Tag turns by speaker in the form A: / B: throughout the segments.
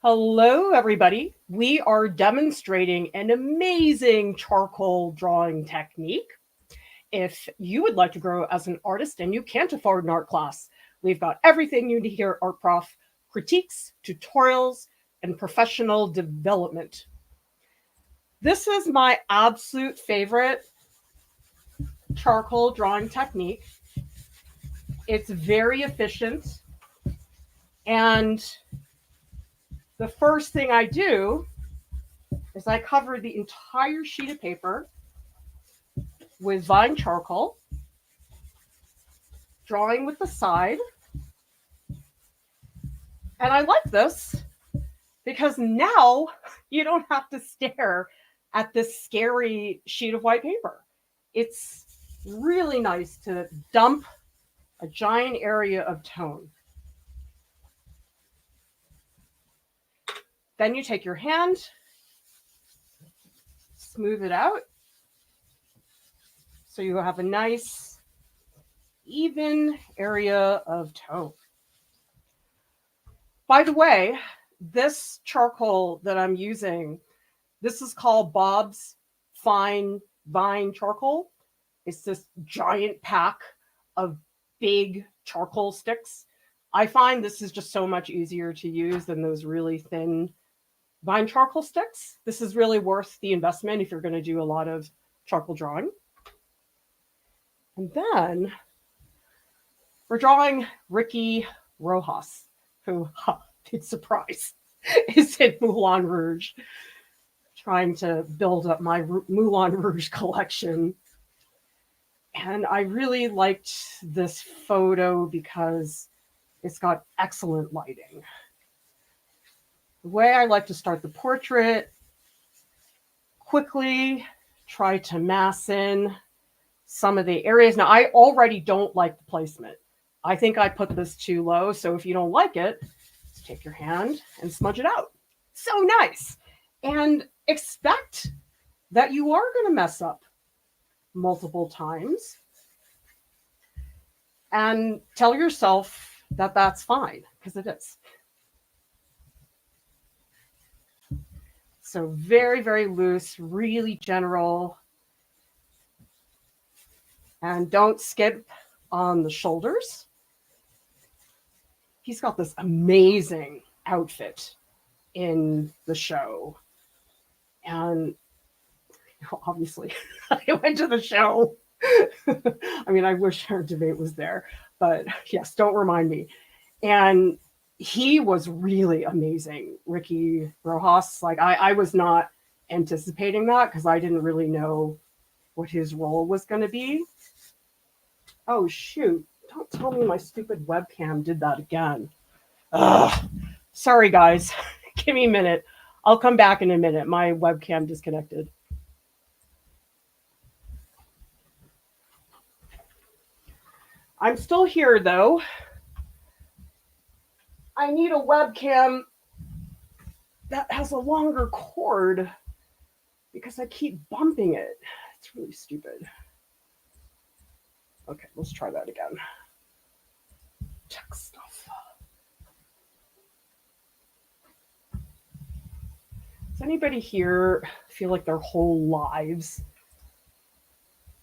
A: Hello, everybody. We are demonstrating an amazing charcoal drawing technique. If you would like to grow as an artist and you can't afford an art class, we've got everything you need here at Art Prof: critiques, tutorials, and professional development. This is my absolute favorite charcoal drawing technique. It's very efficient, and the first thing I do is I cover the entire sheet of paper with vine charcoal, drawing with the side. And I like this because now you don't have to stare at this scary sheet of white paper. It's really nice to dump a giant area of tone. Then you take your hand, smooth it out, so you have a nice, even area of tone. By the way, this charcoal that I'm using, this is called Bob's Fine Vine Charcoal. It's this giant pack of big charcoal sticks. I find this is just so much easier to use than those really thin vine charcoal sticks. This is really worth the investment if you're going to do a lot of charcoal drawing. And then we're drawing Ricky Rojas, who, big surprise, is in Moulin Rouge, trying to build up my Moulin Rouge collection. And I really liked this photo because it's got excellent lighting. The way I like to start the portrait, quickly try to mass in some of the areas. Now, I already don't like the placement. I think I put this too low. So if you don't like it, just take your hand and smudge it out. So nice. And expect that you are going to mess up multiple times. And tell yourself that that's fine, because it is. So very, very loose, really general. And don't skip on the shoulders. He's got this amazing outfit in the show. And obviously, I went to the show. I mean, I wish our debate was there, but yes, don't remind me. And he was really amazing, Ricky Rojas. Like, I was not anticipating that because I didn't really know what his role was going to be. Oh, shoot. Don't tell me my stupid webcam did that again. Ugh. Sorry, guys. Give me a minute. I'll come back in a minute. My webcam disconnected. I'm still here, though. I need a webcam that has a longer cord because I keep bumping it. It's really stupid. Okay, let's try that again. Tech stuff. Does anybody here feel like their whole lives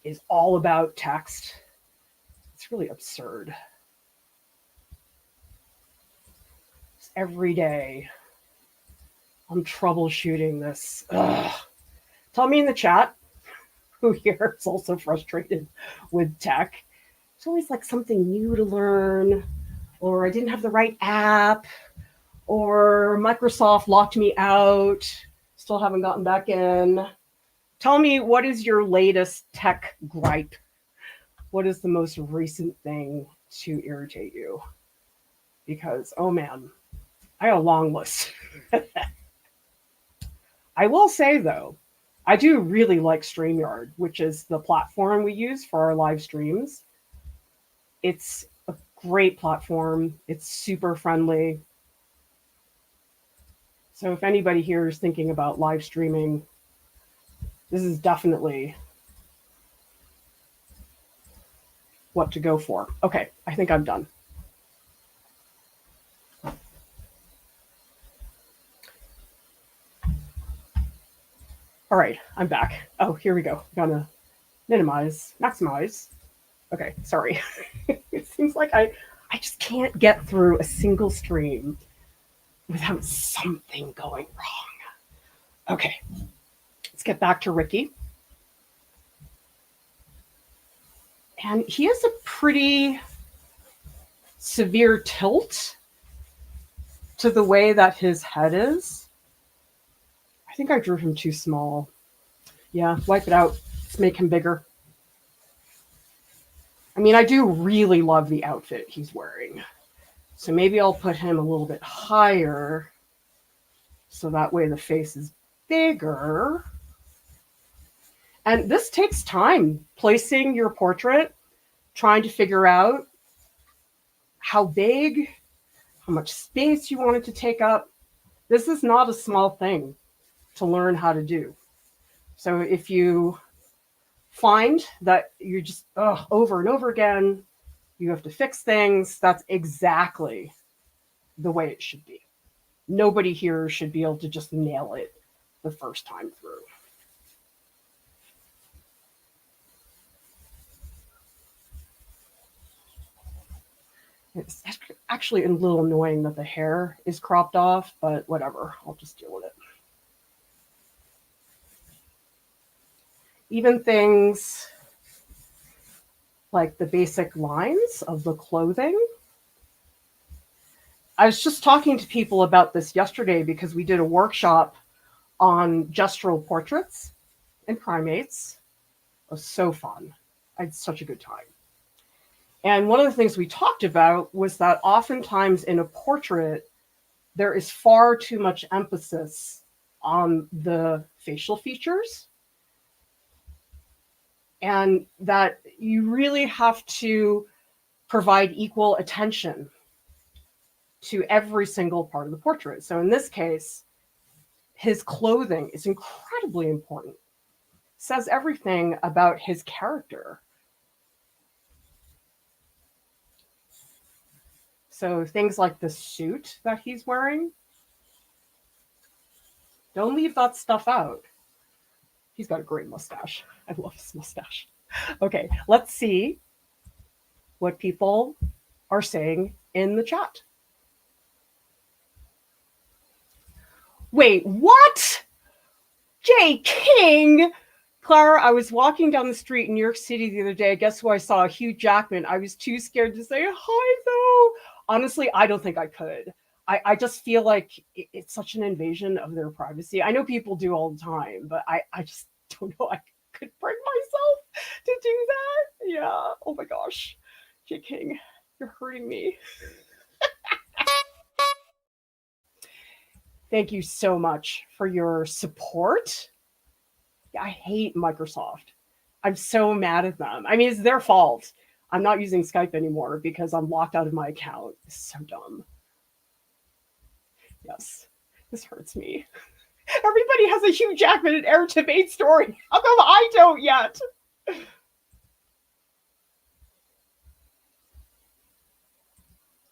A: is all about text? It's really absurd. Just every day, I'm troubleshooting this. Ugh. Tell me in the chat who here is also frustrated with tech. It's always like something new to learn, or I didn't have the right app, or Microsoft locked me out, still haven't gotten back in. Tell me, what is your latest tech gripe? What is the most recent thing to irritate you? Because, oh man, I have a long list. I will say, though, I do really like StreamYard, which is the platform we use for our live streams. It's a great platform. It's super friendly. So if anybody here is thinking about live streaming, this is definitely what to go for. Okay, I think I'm done. All right, I'm back. Oh, here we go. I'm gonna minimize, maximize. Okay, sorry. It seems like I just can't get through a single stream without something going wrong. Okay, let's get back to Ricky. And he has a pretty severe tilt to the way that his head is. I think I drew him too small. Yeah, wipe it out. Let's make him bigger. I mean, I do really love the outfit he's wearing. So maybe I'll put him a little bit higher so that way the face is bigger. And this takes time, placing your portrait, trying to figure out how big, how much space you want it to take up. This is not a small thing to learn how to do. So if you find that you're just over and over again, you have to fix things, that's exactly the way it should be. Nobody here should be able to just nail it the first time through. It's actually a little annoying that the hair is cropped off, but whatever, I'll just deal with it. Even things like the basic lines of the clothing. I was just talking to people about this yesterday because we did a workshop on gestural portraits and primates. It was so fun. I had such a good time. And one of the things we talked about was that oftentimes in a portrait, there is far too much emphasis on the facial features, and that you really have to provide equal attention to every single part of the portrait. So in this case, his clothing is incredibly important. It says everything about his character. So things like the suit that he's wearing, don't leave that stuff out. He's got a great mustache. I love his mustache. Okay, let's see what people are saying in the chat. Wait, what? Jay King? Clara, I was walking down the street in New York City the other day. Guess who I saw? Hugh Jackman. I was too scared to say hi, though. Honestly, I don't think I could. I just feel like it's such an invasion of their privacy. I know people do all the time, but I just don't know I could bring myself to do that. Yeah. Oh my gosh. Jay King, you're hurting me. Thank you so much for your support. I hate Microsoft. I'm so mad at them. I mean, it's their fault. I'm not using Skype anymore because I'm locked out of my account. It's so dumb. Yes, this hurts me. Everybody has a Hugh Jackman and Aaron Tveit story. How come I don't yet?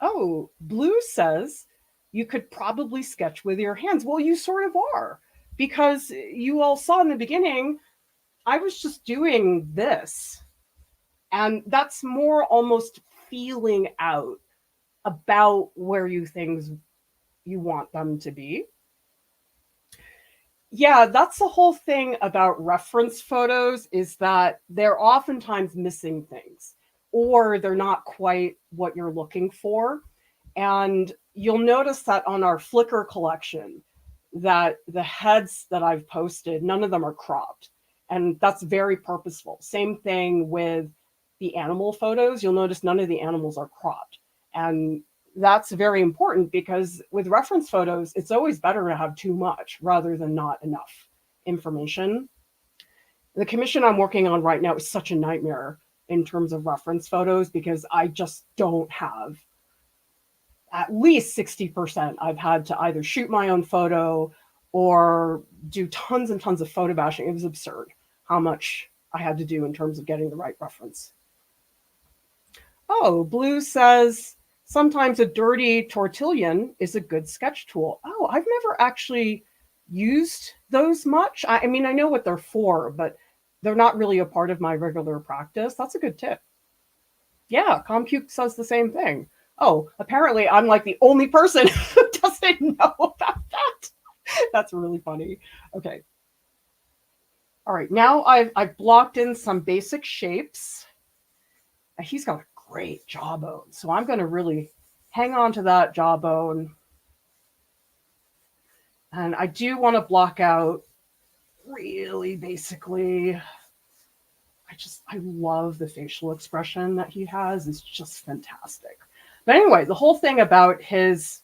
A: Oh, Blue says you could probably sketch with your hands. Well, you sort of are, because you all saw in the beginning, I was just doing this. And that's more almost feeling out about where you want them to be. Yeah, that's the whole thing about reference photos, is that they're oftentimes missing things, or they're not quite what you're looking for. And you'll notice that on our Flickr collection, that the heads that I've posted, none of them are cropped. And that's very purposeful. Same thing with the animal photos. You'll notice none of the animals are cropped. And that's very important, because with reference photos, it's always better to have too much rather than not enough information. The commission I'm working on right now is such a nightmare in terms of reference photos, because I just don't have at least 60%. I've had to either shoot my own photo or do tons and tons of photo bashing. It was absurd how much I had to do in terms of getting the right reference. Oh, Blue says, sometimes a dirty tortillon is a good sketch tool. Oh, I've never actually used those much. I mean, I know what they're for, but they're not really a part of my regular practice. That's a good tip. Yeah, Compute says the same thing. Oh, apparently I'm like the only person who doesn't know about that. That's really funny. Okay. All right, now I've blocked in some basic shapes. He's got a great jawbone, so I'm going to really hang on to that jawbone. And I do want to block out really basically. I love the facial expression that he has. It's just fantastic. But anyway, the whole thing about his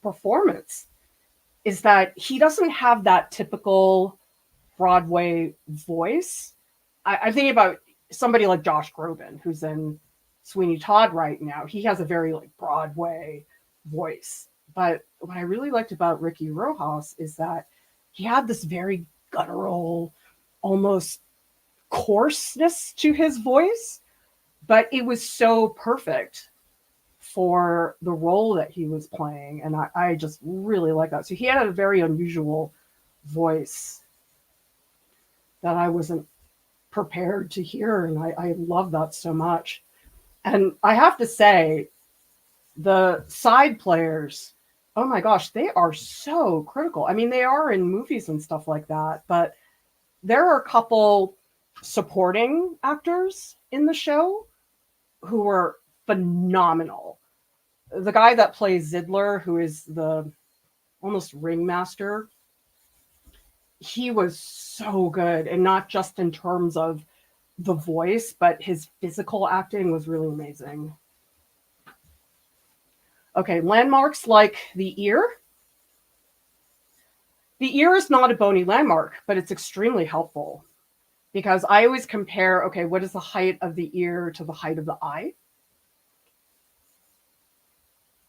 A: performance is that he doesn't have that typical Broadway voice. I'm thinking about somebody like Josh Groban, who's in Sweeney Todd right now. He has a very like Broadway voice. But what I really liked about Ricky Rojas is that he had this very guttural, almost coarseness to his voice, but it was so perfect for the role that he was playing. And I just really like that. So he had a very unusual voice that I wasn't prepared to hear. And I love that so much. And I have to say, the side players, oh my gosh, they are so critical. I mean, they are in movies and stuff like that, but there are a couple supporting actors in the show who were phenomenal. The guy that plays Zidler, who is the almost ringmaster, he was so good, and not just in terms of the voice, but his physical acting was really amazing. Okay, landmarks like the ear. The ear is not a bony landmark, but it's extremely helpful because I always compare, okay, what is the height of the ear to the height of the eye?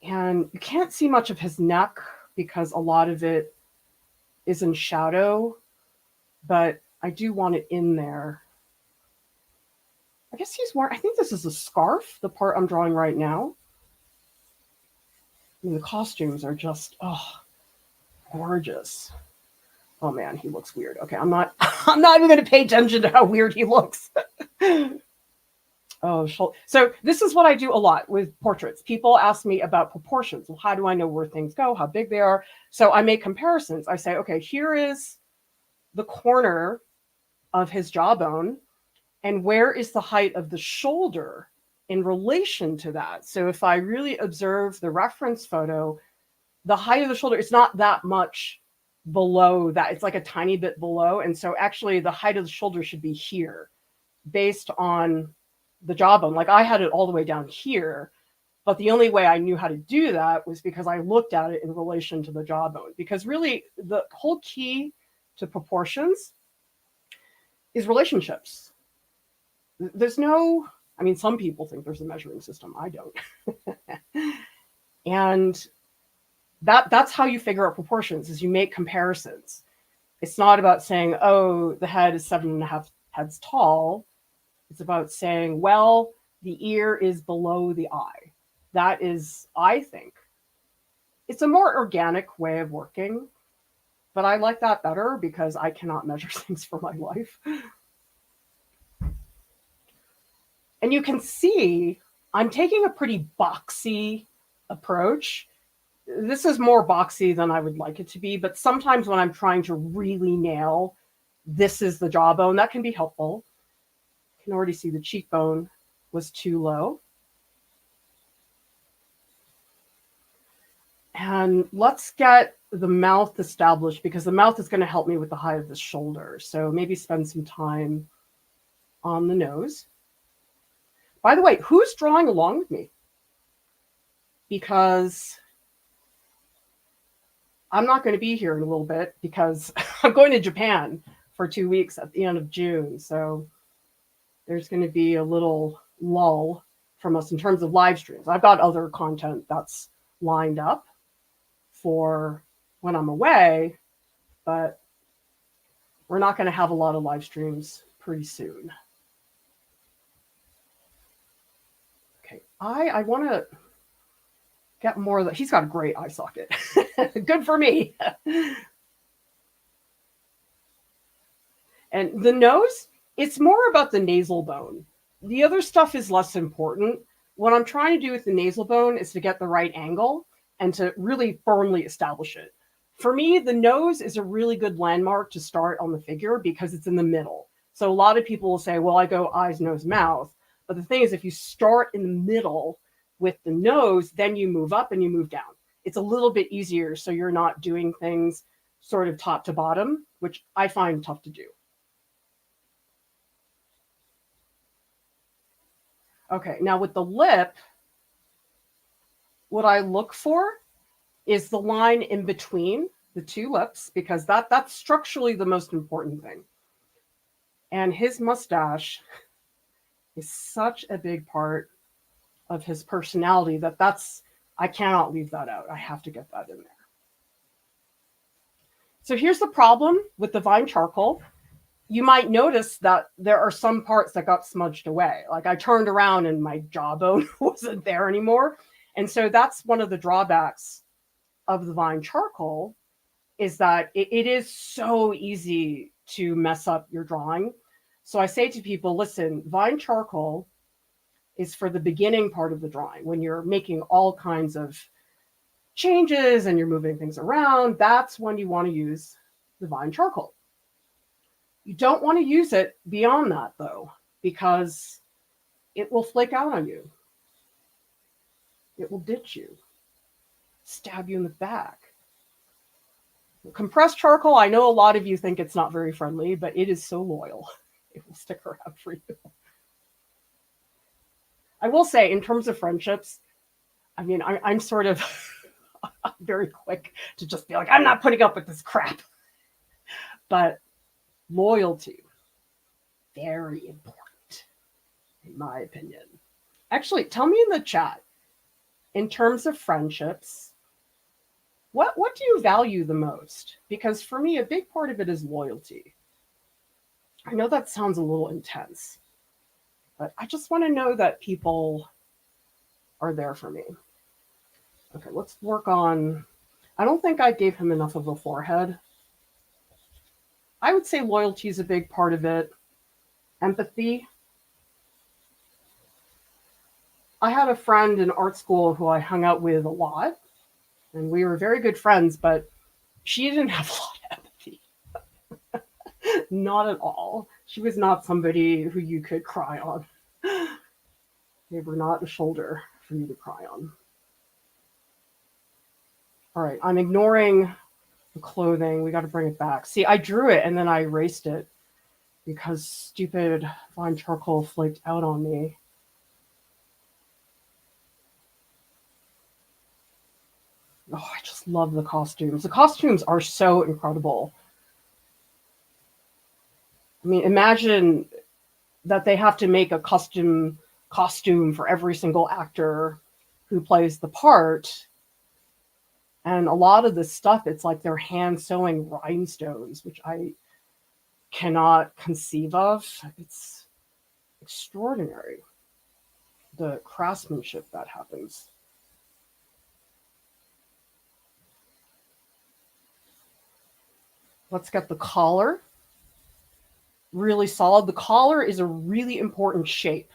A: And you can't see much of his neck because a lot of it is in shadow, but I do want it in there. I guess he's wearing, I think this is a scarf, the part I'm drawing right now. I mean, the costumes are just, oh, gorgeous. Oh man, he looks weird. Okay, I'm not even going to pay attention to how weird he looks. Oh, so this is what I do a lot with portraits. People ask me about proportions. Well, how do I know where things go, how big they are? So I make comparisons. I say, okay, here is the corner of his jawbone, and where is the height of the shoulder in relation to that? So if I really observe the reference photo, the height of the shoulder is not that much below that. It's like a tiny bit below. And so actually the height of the shoulder should be here based on the jawbone. Like I had it all the way down here, but the only way I knew how to do that was because I looked at it in relation to the jawbone. Because really the whole key to proportions is relationships. There's no, I mean, some people think there's a measuring system. I don't. And that's how you figure out proportions, is you make comparisons. It's not about saying, oh, the head is 7.5 heads tall. It's about saying, well, the ear is below the eye. That is, I think, it's a more organic way of working, but I like that better because I cannot measure things for my life. And you can see I'm taking a pretty boxy approach. This is more boxy than I would like it to be, but sometimes when I'm trying to really nail, this is the jawbone, that can be helpful. You can already see the cheekbone was too low. And let's get the mouth established because the mouth is going to help me with the height of the shoulder. So maybe spend some time on the nose. By the way, who's drawing along with me? Because I'm not going to be here in a little bit because I'm going to Japan for 2 weeks at the end of June. So there's going to be a little lull from us in terms of live streams. I've got other content that's lined up for when I'm away, but we're not going to have a lot of live streams pretty soon. Okay, I want to get more of that. He's got a great eye socket. Good for me. And the nose, it's more about the nasal bone. The other stuff is less important. What I'm trying to do with the nasal bone is to get the right angle and to really firmly establish it. For me, the nose is a really good landmark to start on the figure because it's in the middle. So a lot of people will say, well, I go eyes, nose, mouth. But the thing is, if you start in the middle with the nose, then you move up and you move down. It's a little bit easier so you're not doing things sort of top to bottom, which I find tough to do. Okay, now with the lip, what I look for is the line in between the two lips because that's structurally the most important thing. And his mustache is such a big part of his personality that's I cannot leave that out. I have to get that in there. So here's the problem with the Vine charcoal. You might notice that there are some parts that got smudged away. Like I turned around and my jawbone wasn't there anymore. And so that's one of the drawbacks of the Vine charcoal is that it is so easy to mess up your drawing. So I say to people, listen, Vine charcoal is for the beginning part of the drawing when you're making all kinds of changes and you're moving things around. That's when you want to use the Vine charcoal. You don't want to use it beyond that, though, because it will flake out on you. It will ditch you, stab you in the back. Compressed charcoal, I know a lot of you think it's not very friendly, but it is so loyal. It will stick around for you. I will say, in terms of friendships, I mean, I'm sort of very quick to just be like, I'm not putting up with this crap. But loyalty, very important, in my opinion. Actually, tell me in the chat, in terms of friendships, what do you value the most? Because for me, a big part of it is loyalty. I know that sounds a little intense, but I just want to know that people are there for me. Okay, let's work on, I don't think I gave him enough of a forehead. I would say loyalty is a big part of it. Empathy. I had a friend in art school who I hung out with a lot, and we were very good friends, but she didn't have a lot of empathy. Not at all. She was not somebody who you could cry on. They were not a shoulder for you to cry on. All right, I'm ignoring the clothing. We got to bring it back. See, I drew it and then I erased it because stupid Vine charcoal flaked out on me. Oh, I just love the costumes. The costumes are so incredible. I mean, imagine that they have to make a custom costume for every single actor who plays the part. And a lot of this stuff, it's like they're hand sewing rhinestones, which I cannot conceive of. It's extraordinary, the craftsmanship that happens. Let's get the collar. Really solid. The collar is a really important shape.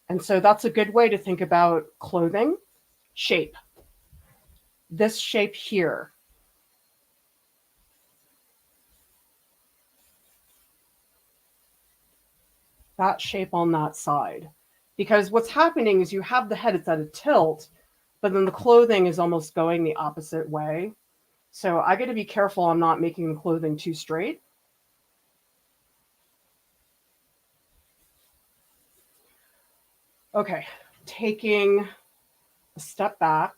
A: And so that's a good way to think about clothing. Shape. This shape here. That shape on that side. Because what's happening is you have the head, it's at a tilt, but then the clothing is almost going the opposite way. So I got to be careful I'm not making the clothing too straight. Okay, taking a step back.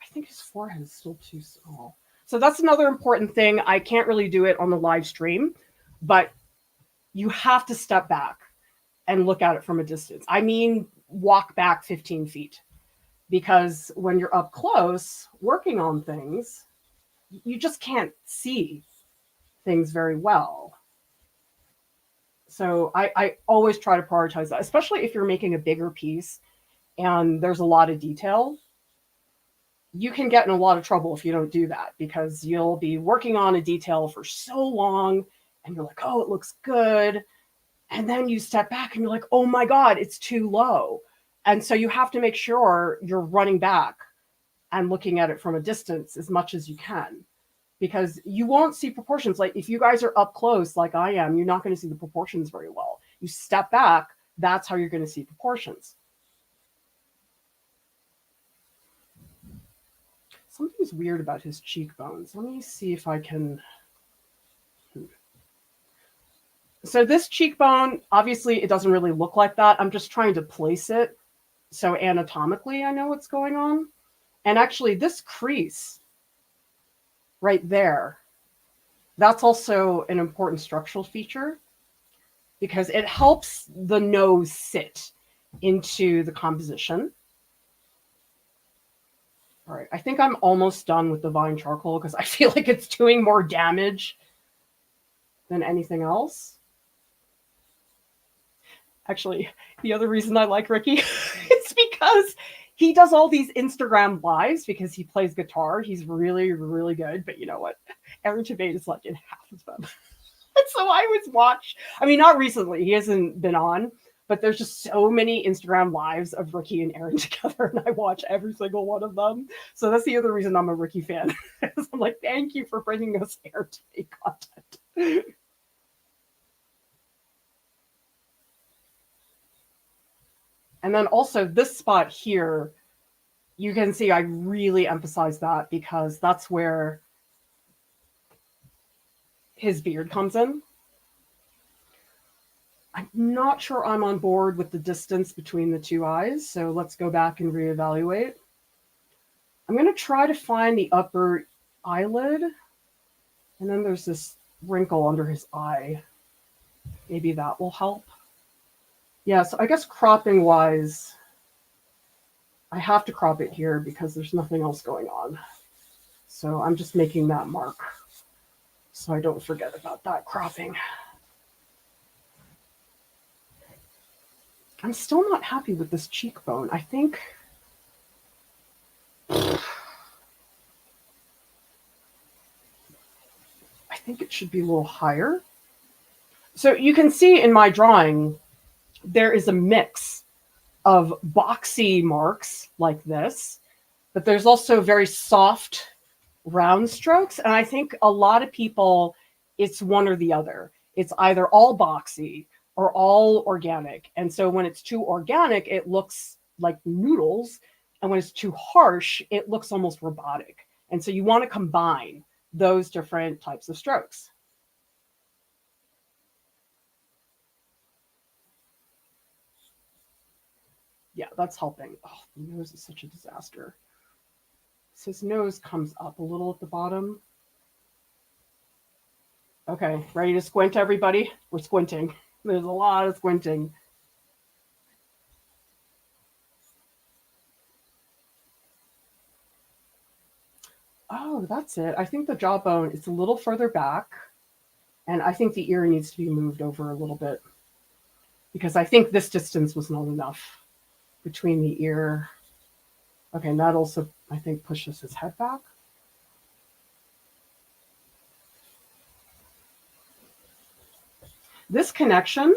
A: I think his forehead is still too small. So that's another important thing. I can't really do it on the live stream, but you have to step back and look at it from a distance. I mean, walk back 15 feet. Because when you're up close working on things, you just can't see things very well. So I always try to prioritize that, especially if you're making a bigger piece and there's a lot of detail. you can get in a lot of trouble if you don't do that, because you'll be working on a detail for so long and you're like, oh, it looks good. And then you step back and you're like, oh my God, it's too low. And so you have to make sure you're running back and looking at it from a distance as much as you can, because you won't see proportions. Like if you guys are up close, like I am, you're not going to see the proportions very well. You step back, that's how you're going to see proportions. Something's weird about his cheekbones. Let me see if I can. So this cheekbone, obviously it doesn't really look like that. I'm just trying to place it so anatomically I know what's going on. And actually this crease right there, that's also an important structural feature because it helps the nose sit into the composition. All right, I think I'm almost done with the Vine charcoal because I feel like it's doing more damage than anything else. Actually, the other reason I like Ricky is because he does all these Instagram lives because he plays guitar. He's really, really good. But you know what? Aaron Tveit is like in half of them. And so I always watch, I mean, not recently, he hasn't been on, but there's just so many Instagram lives of Ricky and Aaron together, and I watch every single one of them. So that's the other reason I'm a Ricky fan. I'm like, thank you for bringing us Aaron Tveit content. And then also this spot here, you can see I really emphasize that because that's where his beard comes in. I'm not sure I'm on board with the distance between the two eyes, so let's go back and reevaluate. I'm going to try to find the upper eyelid, and then there's this wrinkle under his eye. Maybe that will help. Yeah, so I guess cropping wise, I have to crop it here because there's nothing else going on. So I'm just making that mark so I don't forget about that cropping. I'm still not happy with this cheekbone. I think it should be a little higher. So you can see in my drawing, there is a mix of boxy marks like this, but there's also very soft round strokes. And I think a lot of people, it's one or the other. It's either all boxy or all organic. And so when it's too organic, it looks like noodles. And when it's too harsh, it looks almost robotic. And so you want to combine those different types of strokes. Yeah, that's helping. Oh, the nose is such a disaster. So his nose comes up a little at the bottom. Okay, ready to squint, everybody? We're squinting. There's a lot of squinting. Oh, that's it. I think the jawbone is a little further back, and I think the ear needs to be moved over a little bit because I think this distance was not enough between the ear. Okay, and that also, I think, pushes his head back. This connection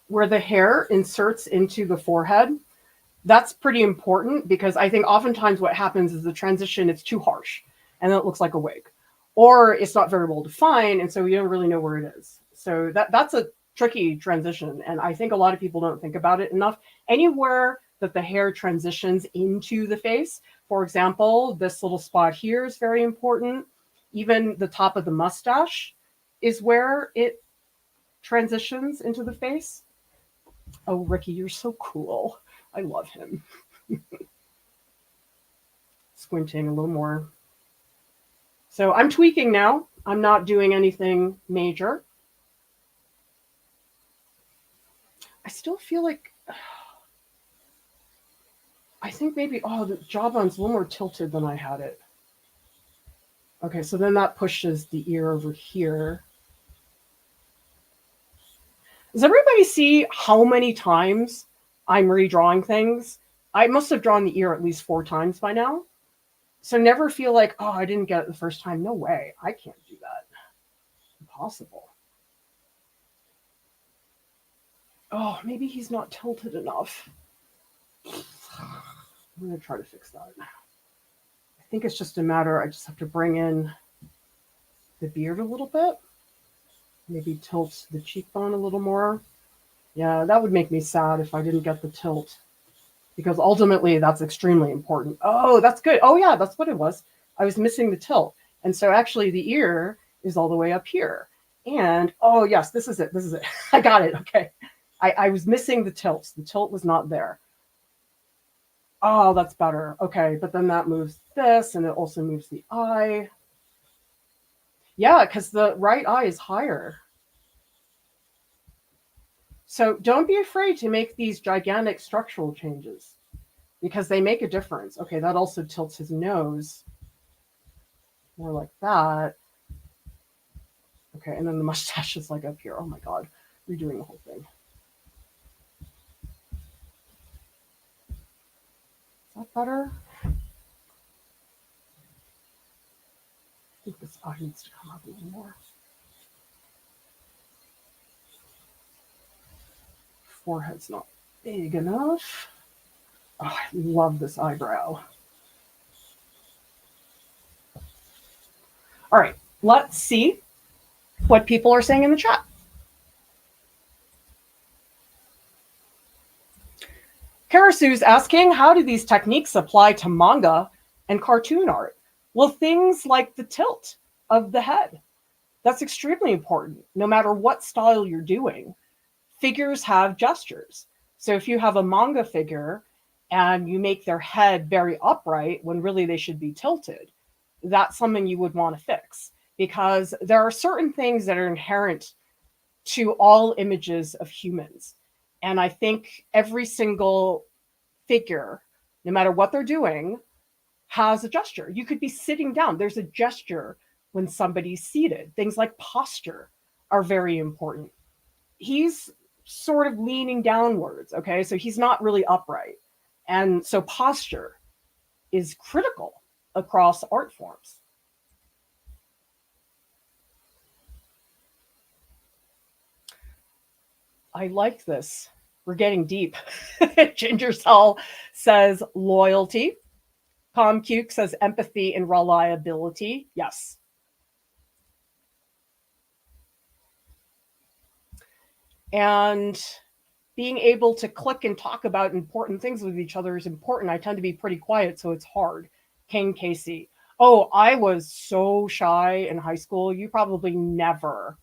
A: where the hair inserts into the forehead, that's pretty important because I think oftentimes what happens is the transition, it's too harsh and then it looks like a wig, or it's not very well defined, and so you don't really know where it is. So that's a tricky transition, and I think a lot of people don't think about it enough. Anywhere that the hair transitions into the face, for example, this little spot here is very important. Even the top of the mustache is where it transitions into the face. Oh, Ricky, you're so cool. I love him. Squinting a little more. So I'm tweaking now. I'm not doing anything major. I still feel like, I think maybe, oh, the jawbone's a little more tilted than I had it. Okay, so then that pushes the ear over here. Does everybody see how many times I'm redrawing things? I must have drawn the ear at least 4 times by now. So never feel like, oh, I didn't get it the first time. No way. I can't do that. Impossible. Oh, maybe he's not tilted enough. I'm going to try to fix that. I think it's just a matter, I just have to bring in the beard a little bit. Maybe tilt the cheekbone a little more. Yeah, that would make me sad if I didn't get the tilt, because ultimately that's extremely important. Oh, that's good. Oh, yeah, that's what it was. I was missing the tilt. And so actually the ear is all the way up here. And oh, yes, this is it. This is it. I got it. Okay. I was missing the tilt. The tilt was not there. Oh, that's better. Okay. But then that moves this, and it also moves the eye. Yeah, because the right eye is higher. So don't be afraid to make these gigantic structural changes, because they make a difference. Okay, that also tilts his nose more like that. Okay, and then the mustache is like up here. Oh my God, redoing the whole thing. Is that better? I think this eye needs to come up a little more. Forehead's not big enough. Oh, I love this eyebrow. All right, let's see what people are saying in the chat. Karasu's asking, how do these techniques apply to manga and cartoon art? Well, things like the tilt of the head. That's extremely important. No matter what style you're doing, figures have gestures. So if you have a manga figure and you make their head very upright when really they should be tilted, that's something you would want to fix, because there are certain things that are inherent to all images of humans. And I think every single figure, no matter what they're doing, has a gesture. You could be sitting down. There's a gesture when somebody's seated. Things like posture are very important. He's sort of leaning downwards, okay? So he's not really upright. And so posture is critical across art forms. I like this. We're getting deep. Ginger Sol says loyalty. Tom Cuke says empathy and reliability. Yes. And being able to click and talk about important things with each other is important. I tend to be pretty quiet, so it's hard. Kane Casey. Oh, I was so shy in high school. You probably never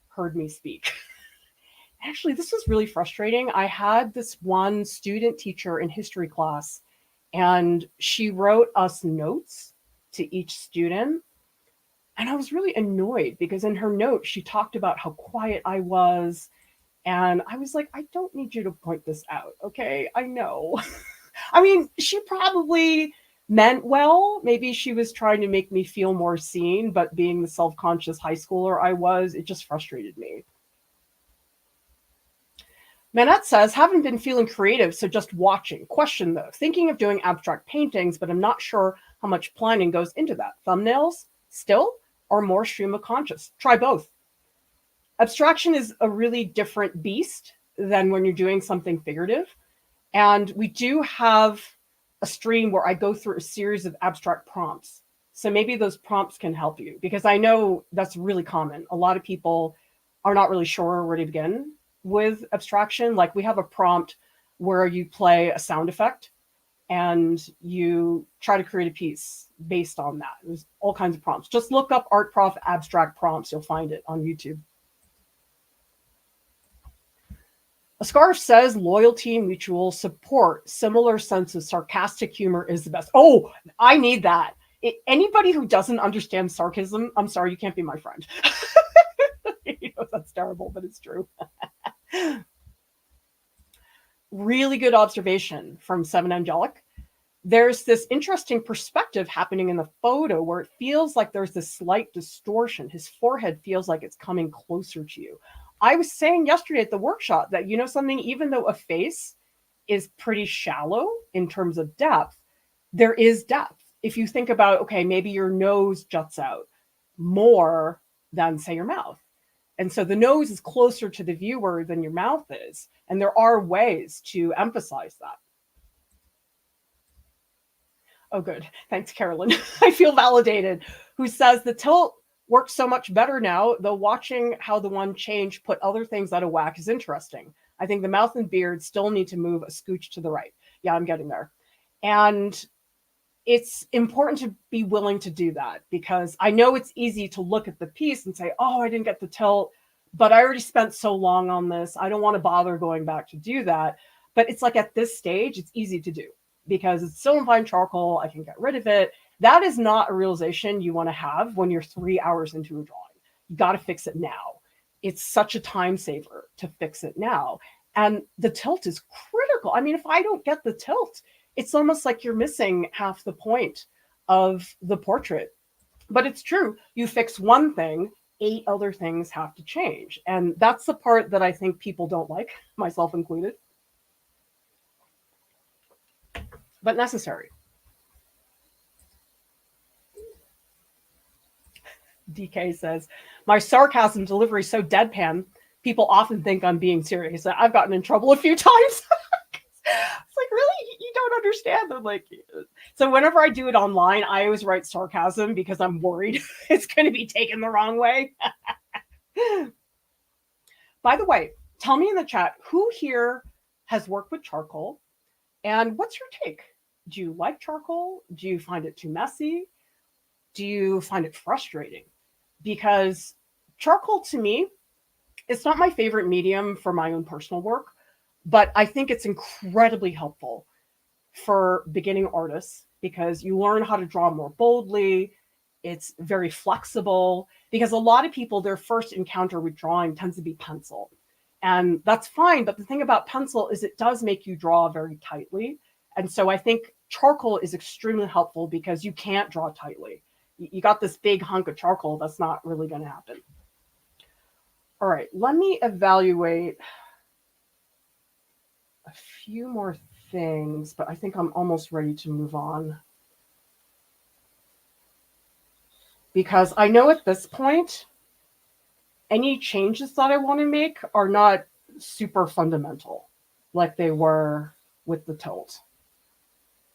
A: heard me speak. Actually, this was really frustrating. I had this one student teacher in history class, and she wrote us notes to each student. And I was really annoyed because in her note, she talked about how quiet I was. And I was like, I don't need you to point this out. Okay, I know. I mean, she probably meant well. Maybe she was trying to make me feel more seen, but being the self-conscious high schooler I was, it just frustrated me. Manette says, haven't been feeling creative, so just watching. Question though, thinking of doing abstract paintings, but I'm not sure how much planning goes into that. Thumbnails, still, or more stream of conscious? Try both. Abstraction is a really different beast than when you're doing something figurative. And we do have a stream where I go through a series of abstract prompts. So maybe those prompts can help you, because I know that's really common. A lot of people are not really sure where to begin with abstraction. Like we have a prompt where you play a sound effect and you try to create a piece based on that. There's all kinds of prompts. Just look up Art Prof abstract prompts. You'll find it on YouTube. A scarf says loyalty, mutual support, similar sense of sarcastic humor is the best. Oh, I need that. Anybody who doesn't understand sarcasm, I'm sorry, you can't be my friend. You know, that's terrible, but it's true. Really good observation from Seven Angelic. There's this interesting perspective happening in the photo where it feels like there's this slight distortion. His forehead feels like it's coming closer to you. I was saying yesterday at the workshop that, you know something, even though a face is pretty shallow in terms of depth, there is depth. if you think about, okay, maybe your nose juts out more than, say, your mouth. And so the nose is closer to the viewer than your mouth is. And there are ways to emphasize that. Oh, good. Thanks, Carolyn. I feel validated. Who says the tilt works so much better now, though watching how the one change put other things out of whack is interesting. I think the mouth and beard still need to move a scooch to the right. Yeah, I'm getting there. And it's important to be willing to do that, because I know it's easy to look at the piece and say, oh, I didn't get the tilt, but I already spent so long on this. I don't want to bother going back to do that. But it's like at this stage, it's easy to do because it's still in fine charcoal. I can get rid of it. That is not a realization you want to have when you're 3 hours into a drawing. You got to fix it now. It's such a time saver to fix it now. And the tilt is critical. I mean, if I don't get the tilt, it's almost like you're missing half the point of the portrait. But it's true. You fix one thing, 8 other things have to change. And that's the part that I think people don't like, myself included. But necessary. DK says, my sarcasm delivery is so deadpan, people often think I'm being serious. I've gotten in trouble a few times. It's like, really? You don't understand? I'm like, so whenever I do it online, I always write sarcasm because I'm worried it's going to be taken the wrong way. By the way, tell me in the chat, who here has worked with charcoal? And what's your take? Do you like charcoal? Do you find it too messy? Do you find it frustrating? Because charcoal, to me, it's not my favorite medium for my own personal work, but I think it's incredibly helpful for beginning artists because you learn how to draw more boldly. It's very flexible because a lot of people, their first encounter with drawing tends to be pencil. And that's fine. But the thing about pencil is it does make you draw very tightly. And so I think charcoal is extremely helpful because you can't draw tightly. You got this big hunk of charcoal, that's not really going to happen. All right, let me evaluate a few more things, but I think I'm almost ready to move on. Because I know at this point, any changes that I want to make are not super fundamental like they were with the tilt.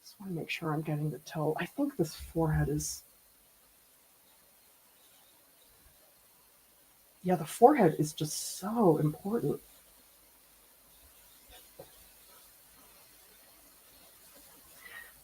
A: Just want to make sure I'm getting the tilt. I think this forehead is... Yeah, the forehead is just so important.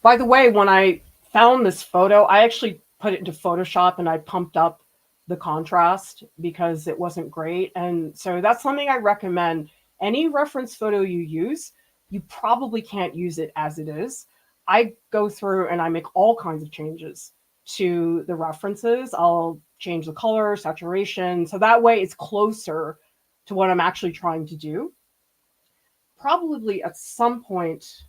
A: By the way, when I found this photo, I actually put it into Photoshop and I pumped up the contrast because it wasn't great. And so that's something I recommend. Any reference photo you use, you probably can't use it as it is. I go through and I make all kinds of changes to the references. I'll change the color, saturation, so that way it's closer to what I'm actually trying to do. Probably at some point,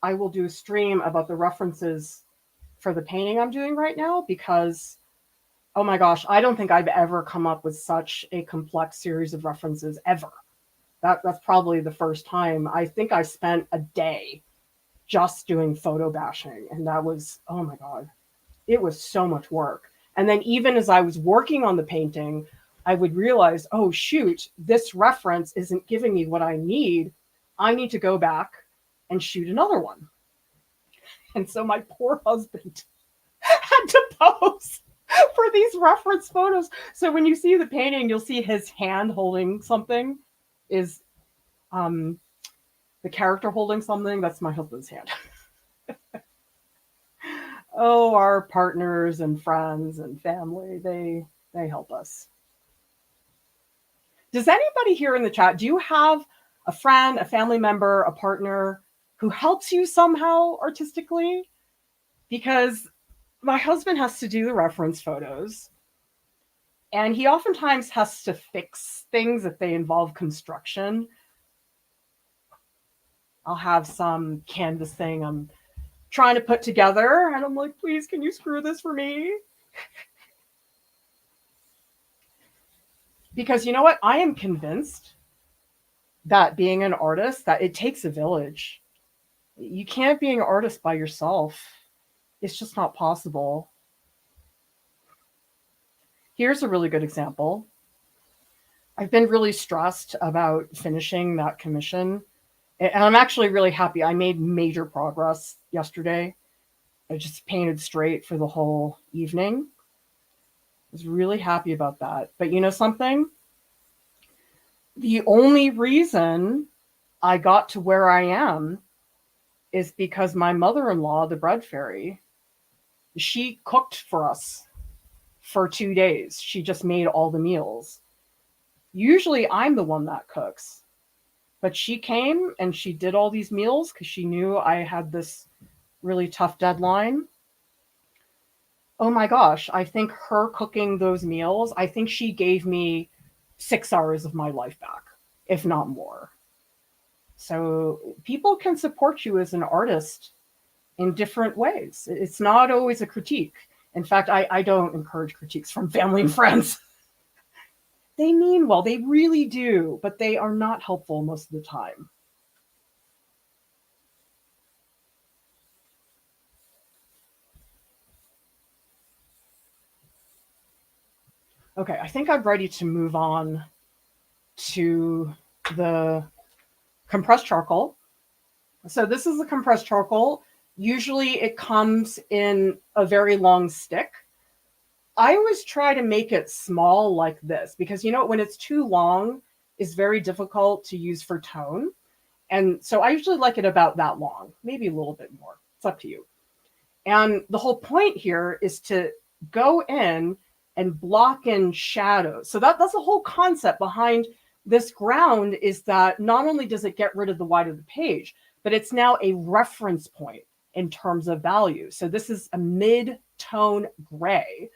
A: I will do a stream about the references for the painting I'm doing right now because, oh my gosh, I don't think I've ever come up with such a complex series of references ever. That's probably the first time. I think I spent a day just doing photo bashing, and that was, oh my God, it was so much work. And then even as I was working on the painting, I would realize, oh, shoot, this reference isn't giving me what I need. I need to go back and shoot another one. And so my poor husband had to pose for these reference photos. So when you see the painting, you'll see his hand holding something is the character holding something. That's my husband's hand. Oh, our partners and friends and family, they help us. Does anybody here in the chat, do you have a friend, a family member, a partner who helps you somehow artistically? Because my husband has to do the reference photos, and he oftentimes has to fix things if they involve construction. I'll have some canvas thing I'm trying to put together, and I'm like, please, can you screw this for me? Because you know what? I am convinced that being an artist, that it takes a village. You can't be an artist by yourself. It's just not possible. Here's a really good example. I've been really stressed about finishing that commission. And I'm actually really happy. I made major progress yesterday. I just painted straight for the whole evening. I was really happy about that. But you know something? The only reason I got to where I am is because my mother-in-law, the bread fairy, she cooked for us for 2 days. She just made all the meals. Usually I'm the one that cooks, but she came and she did all these meals because she knew I had this really tough deadline. Oh my gosh, I think her cooking those meals, I think she gave me 6 hours of my life back, if not more. So people can support you as an artist in different ways. It's not always a critique. In fact, I don't encourage critiques from family and friends. They mean well, they really do, but they are not helpful most of the time. Okay, I think I'm ready to move on to the compressed charcoal. So this is the compressed charcoal. Usually it comes in a very long stick. I always try to make it small like this because you know when it's too long, it's very difficult to use for tone. And so I usually like it about that long, maybe a little bit more. It's up to you. And the whole point here is to go in and block in shadows. So that's the whole concept behind this ground is that not only does it get rid of the white of the page, but it's now a reference point in terms of value. So this is a mid-tone gray.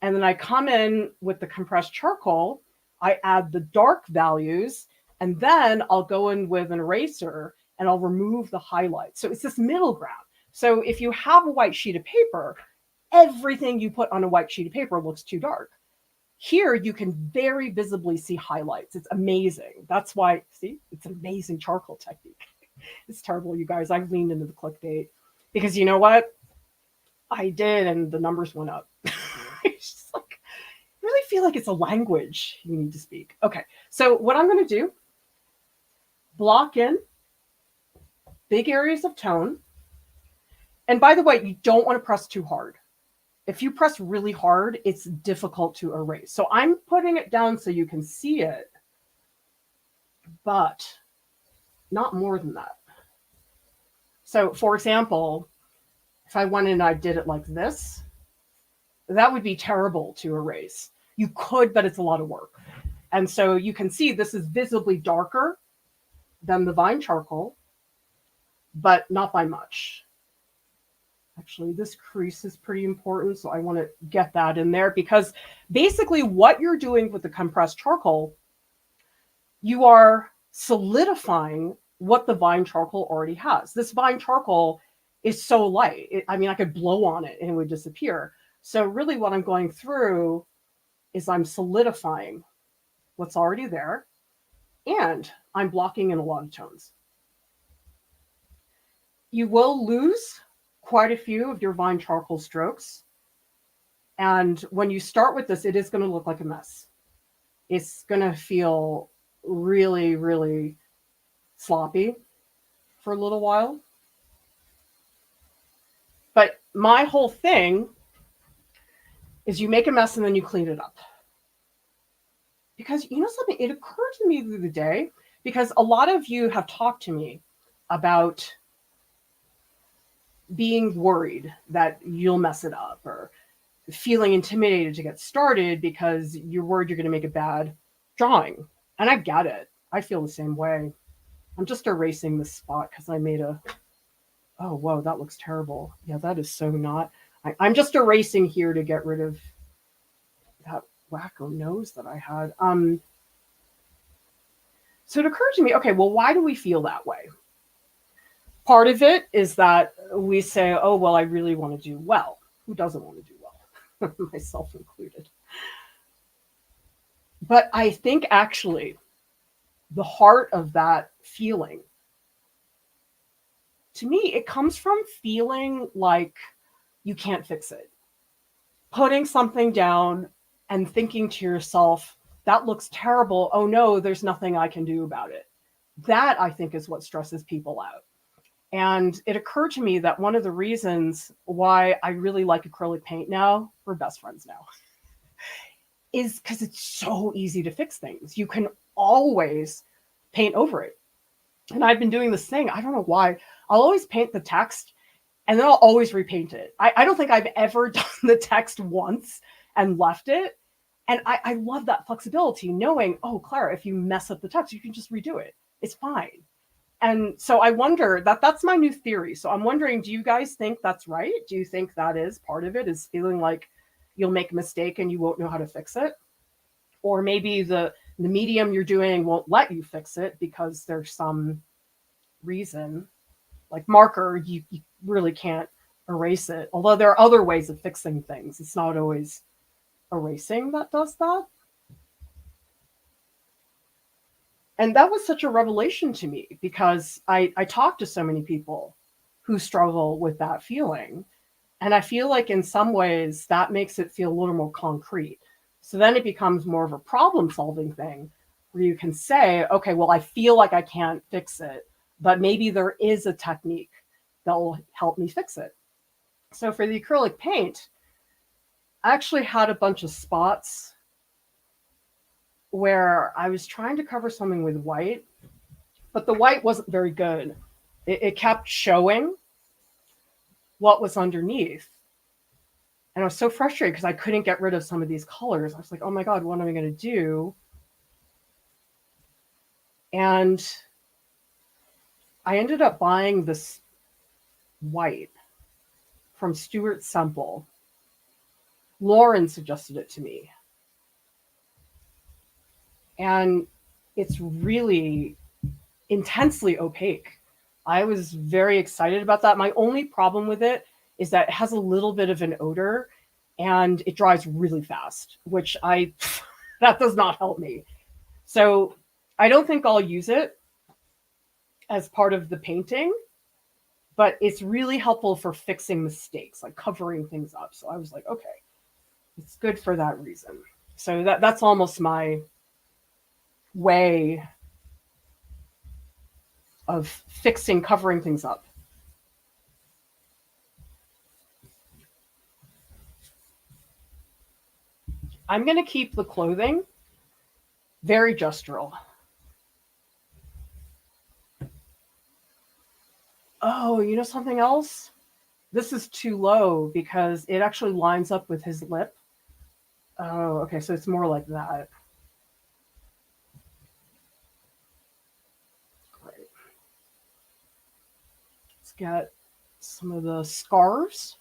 A: And then I come in with the compressed charcoal, I add the dark values, and then I'll go in with an eraser and I'll remove the highlights. So it's this middle ground. So if you have a white sheet of paper, everything you put on a white sheet of paper looks too dark. Here you can very visibly see highlights. It's amazing. That's why, see, it's an amazing charcoal technique. It's terrible, you guys. I've leaned into the clickbait because you know what? I did, and the numbers went up. It's just like, I really feel like it's a language you need to speak. Okay, so what I'm going to do, block in big areas of tone. And by the way, you don't want to press too hard. If you press really hard, it's difficult to erase. So I'm putting it down so you can see it, but not more than that. So for example, if I went and I did it like this, that would be terrible to erase. You could, but it's a lot of work. And so you can see this is visibly darker than the vine charcoal, but not by much. Actually, this crease is pretty important, so I want to get that in there because basically what you're doing with the compressed charcoal, you are solidifying what the vine charcoal already has. This vine charcoal is so light. I mean, I could blow on it and it would disappear. So really what I'm going through is I'm solidifying what's already there and I'm blocking in a lot of tones. You will lose quite a few of your vine charcoal strokes. And when you start with this, it is going to look like a mess. It's going to feel really, really sloppy for a little while. But my whole thing is you make a mess and then you clean it up. Because you know something, it occurred to me the other day, because a lot of you have talked to me about being worried that you'll mess it up or feeling intimidated to get started because you're worried you're going to make a bad drawing. And I get it. I feel the same way. I'm just erasing this spot because I made a, oh, whoa, that looks terrible. Yeah, that is so not. I'm just erasing here to get rid of that wacko nose that I had. So it occurred to me, okay, well, why do we feel that way? Part of it is that we say, oh, well, I really want to do well. Who doesn't want to do well? Myself included. But I think actually the heart of that feeling, to me, it comes from feeling like you can't fix it. Putting something down and thinking to yourself, that looks terrible. Oh no, there's nothing I can do about it. That, I think, is what stresses people out. And it occurred to me that one of the reasons why I really like acrylic paint now, we're best friends now, is because it's so easy to fix things. You can always paint over it. And I've been doing this thing, I don't know why. I'll always paint the text and then I'll always repaint it. I don't think I've ever done the text once and left it. And I love that flexibility, knowing, oh, Clara, if you mess up the text, you can just redo it. It's fine. And so I wonder that's my new theory. So I'm wondering, do you guys think that's right? Do you think that is part of it, is feeling like you'll make a mistake and you won't know how to fix it? Or maybe the medium you're doing won't let you fix it because there's some reason, like marker, you really can't erase it. Although there are other ways of fixing things. It's not always erasing that does that. And that was such a revelation to me because I talk to so many people who struggle with that feeling. And I feel like in some ways that makes it feel a little more concrete. So then it becomes more of a problem solving thing where you can say, okay, well, I feel like I can't fix it, but maybe there is a technique that will help me fix it. So for the acrylic paint, I actually had a bunch of spots where I was trying to cover something with white, but the white wasn't very good. It kept showing what was underneath. And I was so frustrated because I couldn't get rid of some of these colors. I was like, oh my God, what am I going to do? And I ended up buying this white from Stuart Semple. Lauren suggested it to me. And it's really intensely opaque. I was very excited about that. My only problem with it is that it has a little bit of an odor and it dries really fast, which that does not help me. So I don't think I'll use it as part of the painting, but it's really helpful for fixing mistakes, like covering things up. So I was like, okay, it's good for that reason. So that's almost my way of fixing, covering things up. I'm going to keep the clothing very gestural. Oh, you know something else? This is too low because it actually lines up with his lip. Oh, okay, so it's more like that. Great. Let's get some of the scarves.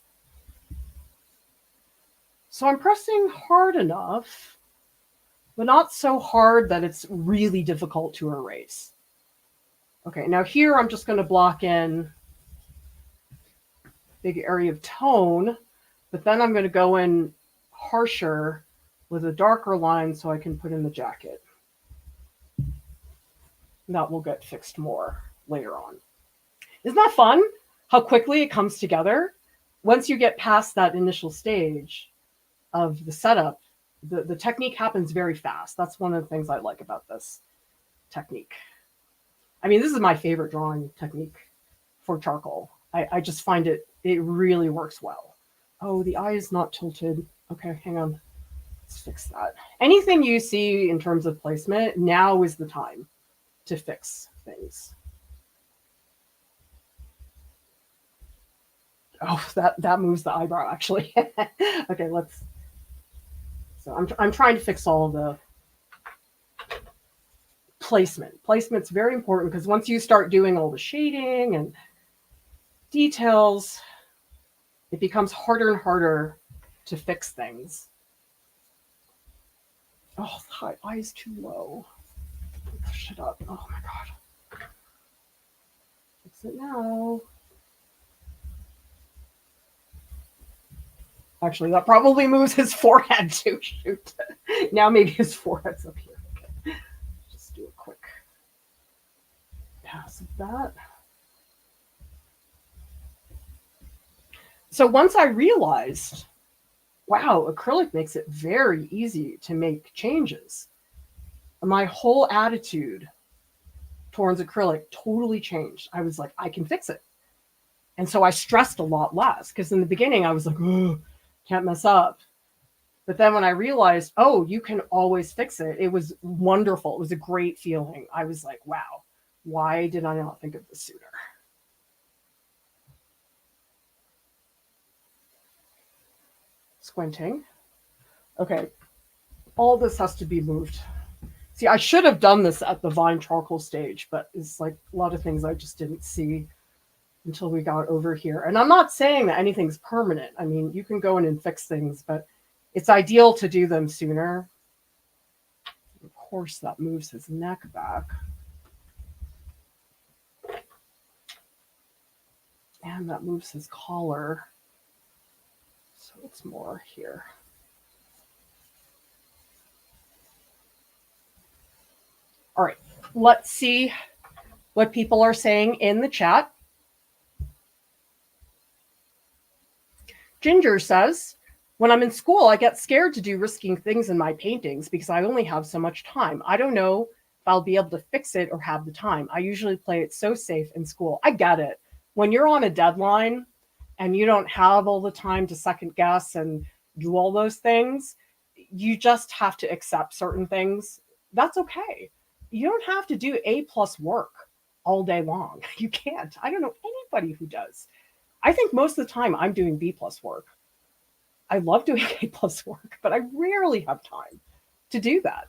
A: So I'm pressing hard enough, but not so hard that it's really difficult to erase. Okay, now here I'm just going to block in a big area of tone, but then I'm going to go in harsher with a darker line so I can put in the jacket. That will get fixed more later on. Isn't that fun? How quickly it comes together? Once you get past that initial stage of the setup, the technique happens very fast. That's one of the things I like about this technique. I mean, this is my favorite drawing technique for charcoal. I just find it really works well. Oh, the eye is not tilted. Okay, hang on. Let's fix that. Anything you see in terms of placement, now is the time to fix things. Oh, that moves the eyebrow, actually. Okay, let's. So I'm trying to fix all the placement. Placement's very important because once you start doing all the shading and details, it becomes harder and harder to fix things. Oh, the eye is too low. Push it up. Oh my God. Fix it now. Actually, that probably moves his forehead too. Shoot. Now maybe his forehead's up here. Okay. Just do a quick pass of that. So once I realized, wow, acrylic makes it very easy to make changes, my whole attitude towards acrylic totally changed. I was like, I can fix it. And so I stressed a lot less, because in the beginning I was like, oh, can't mess up. But then when I realized, oh, you can always fix it, it was wonderful. It was a great feeling. I was like, wow, why did I not think of this sooner? Squinting. Okay, all this has to be moved. See, I should have done this at the Vine charcoal stage, but it's like a lot of things I just didn't see until we got over here. And I'm not saying that anything's permanent. I mean, you can go in and fix things, but it's ideal to do them sooner. Of course, that moves his neck back. And that moves his collar. So it's more here. All right, let's see what people are saying in the chat. Ginger says, when I'm in school, I get scared to do risky things in my paintings because I only have so much time. I don't know if I'll be able to fix it or have the time. I usually play it so safe in school. I get it. When you're on a deadline and you don't have all the time to second guess and do all those things, you just have to accept certain things. That's okay. You don't have to do A+ work all day long. You can't. I don't know anybody who does. I think most of the time I'm doing B+ work. I love doing A+ work, but I rarely have time to do that.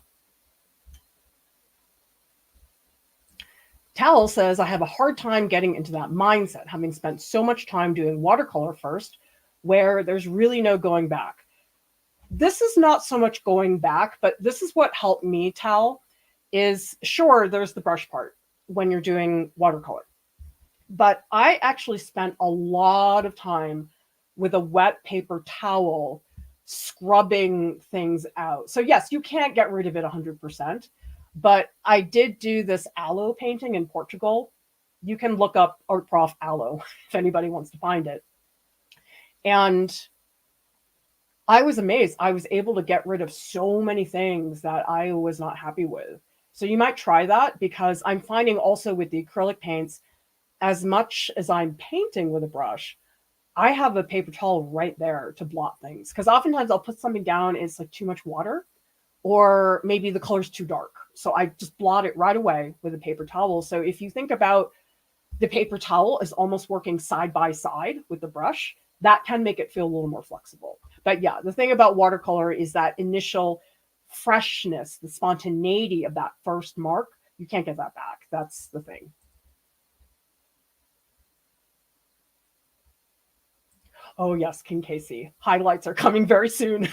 A: Tal says, I have a hard time getting into that mindset, having spent so much time doing watercolor first, where there's really no going back. This is not so much going back, but this is what helped me, Tal, is sure, there's the brush part when you're doing watercolor. But I actually spent a lot of time with a wet paper towel scrubbing things out. So yes, you can't get rid of it 100%, but I did do this aloe painting in Portugal. You can look up Art Prof Aloe if anybody wants to find it. And I was amazed. I was able to get rid of so many things that I was not happy with. So you might try that, because I'm finding also with the acrylic paints, as much as I'm painting with a brush, I have a paper towel right there to blot things. Because oftentimes I'll put something down and it's like too much water, or maybe the color's too dark. So I just blot it right away with a paper towel. So if you think about the paper towel as almost working side by side with the brush, that can make it feel a little more flexible. But yeah, the thing about watercolor is that initial freshness, the spontaneity of that first mark, you can't get that back. That's the thing. Oh yes, King Casey. Highlights are coming very soon.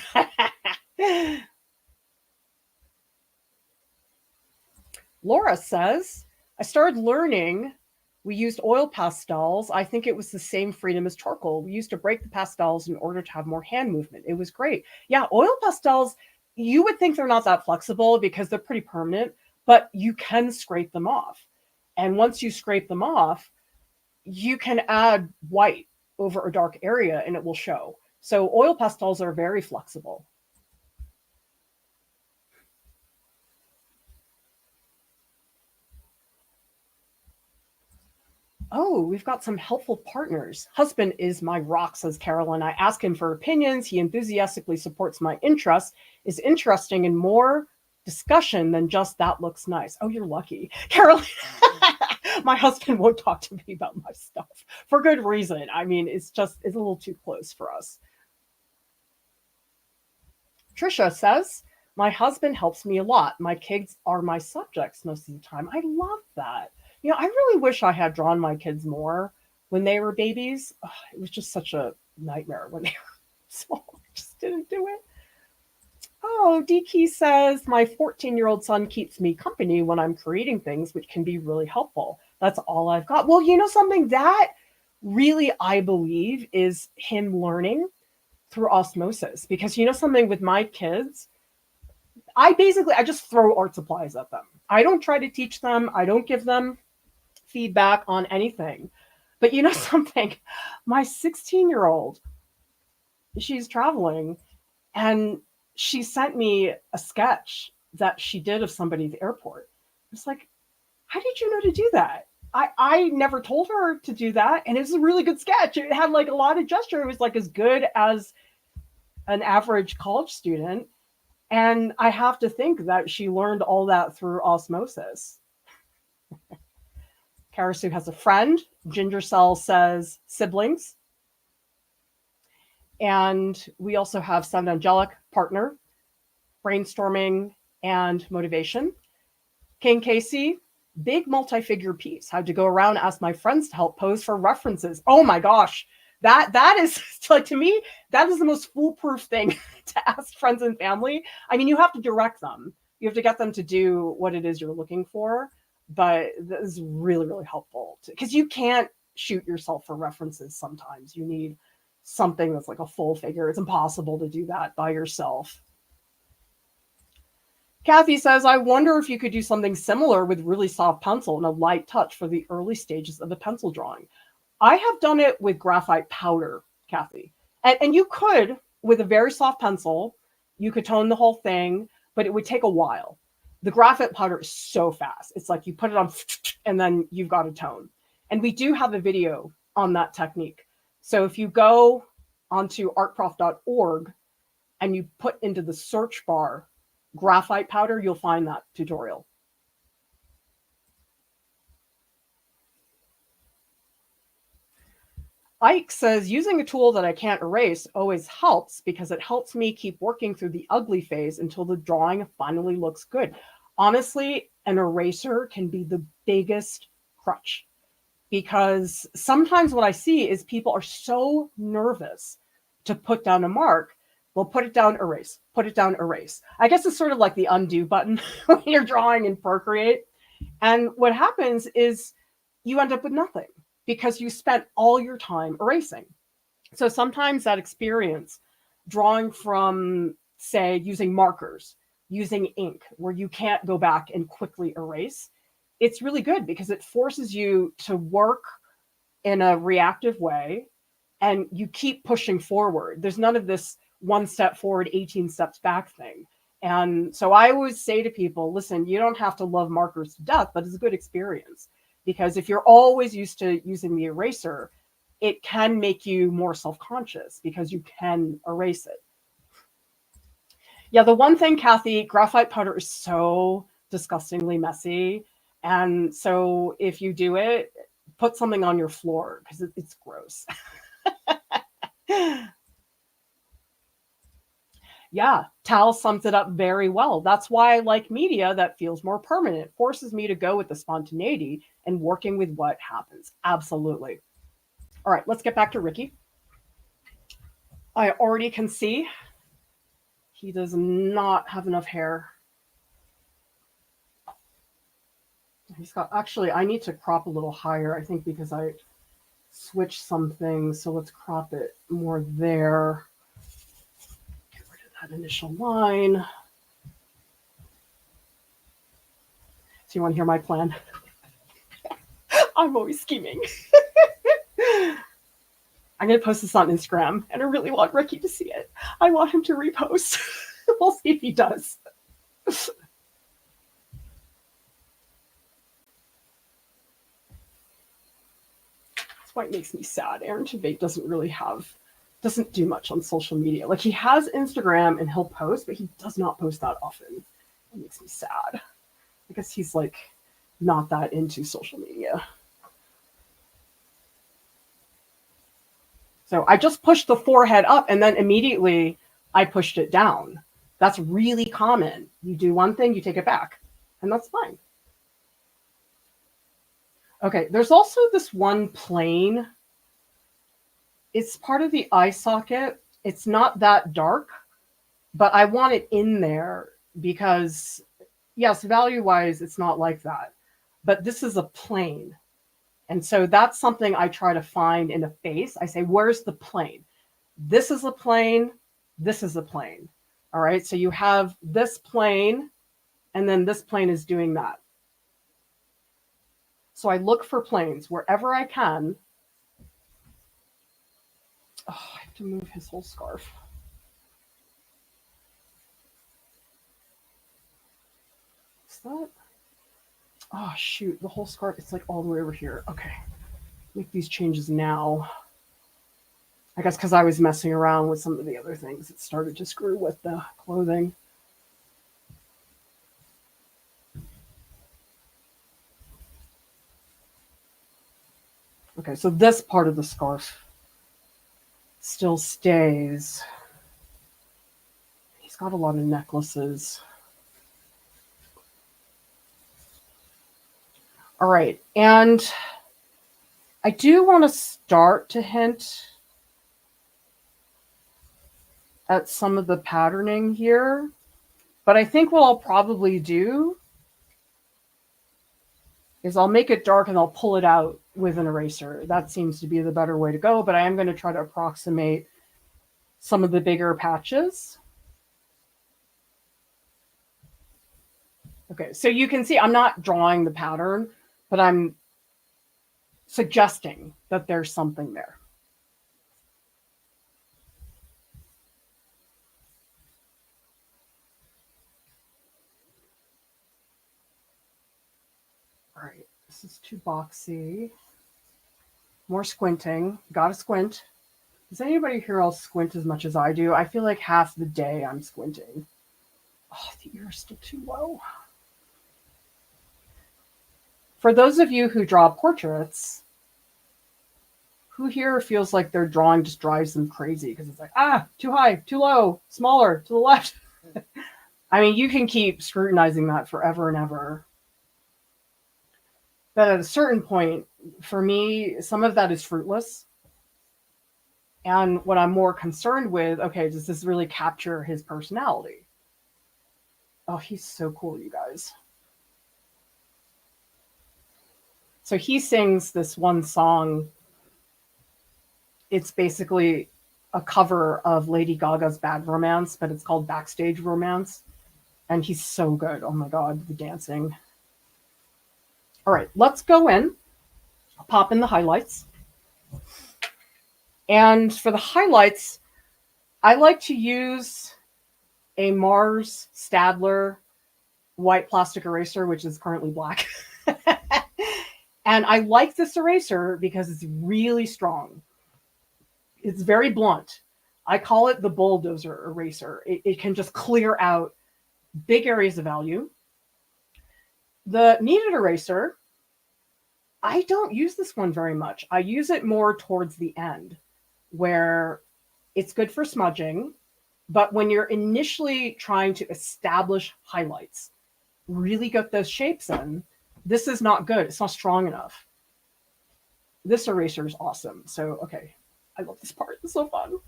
A: Laura says, I started learning. We used oil pastels. I think it was the same freedom as charcoal. We used to break the pastels in order to have more hand movement. It was great. Yeah, oil pastels, you would think they're not that flexible because they're pretty permanent, but you can scrape them off. And once you scrape them off, you can add white over a dark area and it will show. So oil pastels are very flexible. Oh, we've got some helpful partners. Husband is my rock, says Carolyn. I ask him for opinions. He enthusiastically supports my interests, is interesting in more discussion than just that looks nice. Oh, you're lucky. Carolyn, my husband won't talk to me about my stuff for good reason. I mean, it's a little too close for us. Trisha says, my husband helps me a lot. My kids are my subjects most of the time. I love that. I really wish I had drawn my kids more when they were babies. Ugh, it was just such a nightmare when they were small. I just didn't do it. Oh, DK says, my 14-year-old son keeps me company when I'm creating things, which can be really helpful. That's all I've got. Well, something that really, I believe, is him learning through osmosis. Because something with my kids, I just throw art supplies at them. I don't try to teach them. I don't give them feedback on anything. But you know something? My 16-year-old, she's traveling, and she sent me a sketch that she did of somebody at the airport. It's like, how did you know to do that? I never told her to do that. And it was a really good sketch. It had like a lot of gesture. It was like as good as an average college student. And I have to think that she learned all that through osmosis. Karasu has a friend. Ginger Cell says siblings. And we also have Sound Angelic partner, brainstorming and motivation. King Casey, big multi-figure piece. Had to go around and ask my friends to help pose for references. Oh my gosh. That is like, to me, that is the most foolproof thing to ask friends and family. I mean, you have to direct them. You have to get them to do what it is you're looking for. But this is really, really helpful because you can't shoot yourself for references sometimes. You need something that's like a full figure. It's impossible to do that by yourself. Kathy says, I wonder if you could do something similar with really soft pencil and a light touch for the early stages of the pencil drawing. I have done it with graphite powder, Kathy. And you could, with a very soft pencil, you could tone the whole thing, but it would take a while. The graphite powder is so fast. It's like you put it on and then you've got a tone. And we do have a video on that technique. So if you go onto artprof.org and you put into the search bar graphite powder, you'll find that tutorial. Ike says, using a tool that I can't erase always helps because it helps me keep working through the ugly phase until the drawing finally looks good. Honestly, an eraser can be the biggest crutch because sometimes what I see is people are so nervous to put down a mark. Well, put it down, erase, put it down, erase. I guess it's sort of like the undo button when you're drawing in Procreate. And what happens is you end up with nothing because you spent all your time erasing. So sometimes that experience, drawing from, say, using markers, using ink, where you can't go back and quickly erase, it's really good because it forces you to work in a reactive way and you keep pushing forward. There's none of this one step forward, 18 steps back thing. And so I always say to people, listen, you don't have to love markers to death, but it's a good experience. Because if you're always used to using the eraser, it can make you more self-conscious because you can erase it. Yeah, the one thing, Kathy, graphite powder is so disgustingly messy. And so if you do it, put something on your floor because it's gross. Yeah, Tal sums it up very well. That's why I like media that feels more permanent. It forces me to go with the spontaneity and working with what happens. Absolutely. All right, let's get back to Ricky. I already can see he does not have enough hair. He's got, actually, I need to crop a little higher, I think, because I switched some things. So let's crop it more there. Get rid of that initial line. So you want to hear my plan? I'm always scheming. I'm going to post this on Instagram, and I really want Ricky to see it. I want him to repost. We'll see if he does. This quite makes me sad. Aaron Tveit doesn't do much on social media. Like, he has Instagram and he'll post, but he does not post that often. It makes me sad. I guess he's like not that into social media. So I just pushed the forehead up and then immediately I pushed it down. That's really common. You do one thing, you take it back, and that's fine. Okay, there's also this one plane. It's part of the eye socket. It's not that dark, but I want it in there because, yes, value-wise, it's not like that. But this is a plane. And so that's something I try to find in a face. I say, where's the plane? This is a plane. This is a plane. All right. So you have this plane, and then this plane is doing that. So I look for planes wherever I can. Oh, I have to move his whole scarf. Is that? Oh, shoot. The whole scarf, it's like all the way over here. Okay. Make these changes now. I guess because I was messing around with some of the other things, it started to screw with the clothing. Okay, so this part of the scarf still stays. He's got a lot of necklaces. All right, and I do want to start to hint at some of the patterning here, but I think what I'll probably do is I'll make it dark and I'll pull it out with an eraser. That seems to be the better way to go, but I am going to try to approximate some of the bigger patches. Okay, so you can see I'm not drawing the pattern, but I'm suggesting that there's something there. All right, this is too boxy. More squinting. Gotta squint. Does anybody here else squint as much as I do? I feel like half the day I'm squinting. Oh, the ear's still too low. For those of you who draw portraits, who here feels like their drawing just drives them crazy because it's like, too high, too low, smaller, to the left. I mean, you can keep scrutinizing that forever and ever. But at a certain point, for me, some of that is fruitless. And what I'm more concerned with, okay, does this really capture his personality? Oh, he's so cool, you guys. So he sings this one song. It's basically a cover of Lady Gaga's Bad Romance, but it's called Backstage Romance. And he's so good. Oh my God, the dancing. All right, let's go in. I'll pop in the highlights. And for the highlights, I like to use a Mars Stadler white plastic eraser, which is currently black. And I like this eraser because it's really strong. It's very blunt. I call it the bulldozer eraser. It can just clear out big areas of value. The kneaded eraser, I don't use this one very much. I use it more towards the end where it's good for smudging. But when you're initially trying to establish highlights, really get those shapes in, this is not good. It's not strong enough. This eraser is awesome. So, okay, I love this part. It's so fun.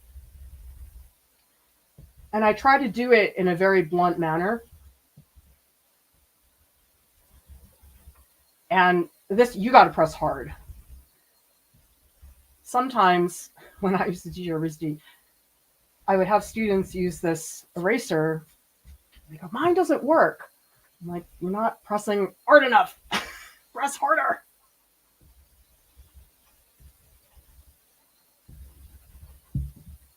A: And I try to do it in a very blunt manner. And this, you got to press hard. Sometimes when I used to teach university, I would have students use this eraser. They go, mine doesn't work. I'm like, you're not pressing hard enough. Press harder.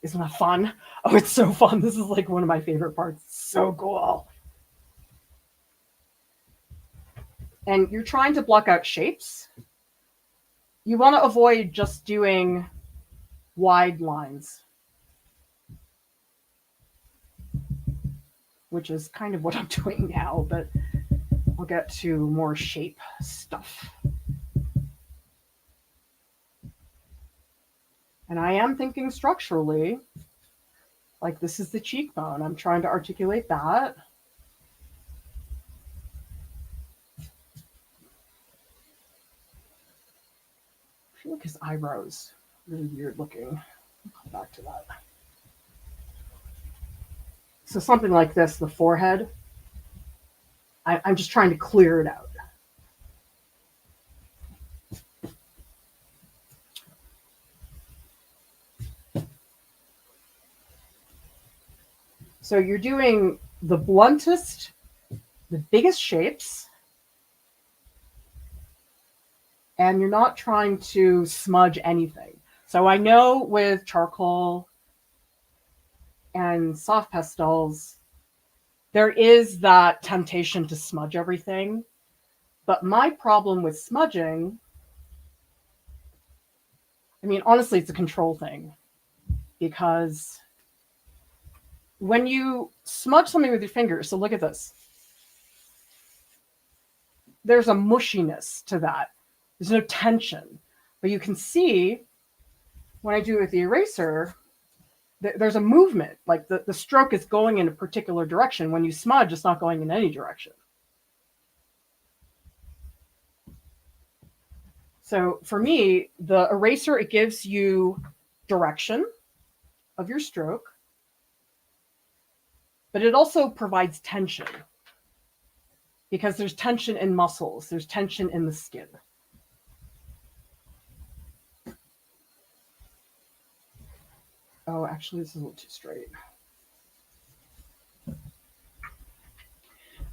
A: Isn't that fun? Oh, it's so fun. This is like one of my favorite parts. So cool. And you're trying to block out shapes. You want to avoid just doing wide lines, which is kind of what I'm doing now, but I'll get to more shape stuff. And I am thinking structurally, like this is the cheekbone. I'm trying to articulate that. I feel like his eyebrows are really weird looking. I'll come back to that. So something like this, the forehead, I'm just trying to clear it out. So you're doing the bluntest, the biggest shapes, and you're not trying to smudge anything. So I know with charcoal and soft pastels, there is that temptation to smudge everything. But my problem with smudging, I mean, honestly, it's a control thing. Because when you smudge something with your fingers, so look at this, there's a mushiness to that. There's no tension. But you can see when I do it with the eraser, there's a movement. Like the stroke is going in a particular direction. When you smudge, it's not going in any direction. So for me, the eraser, it gives you direction of your stroke, but it also provides tension because there's tension in muscles, there's tension in the skin. Oh, actually, this is a little too straight.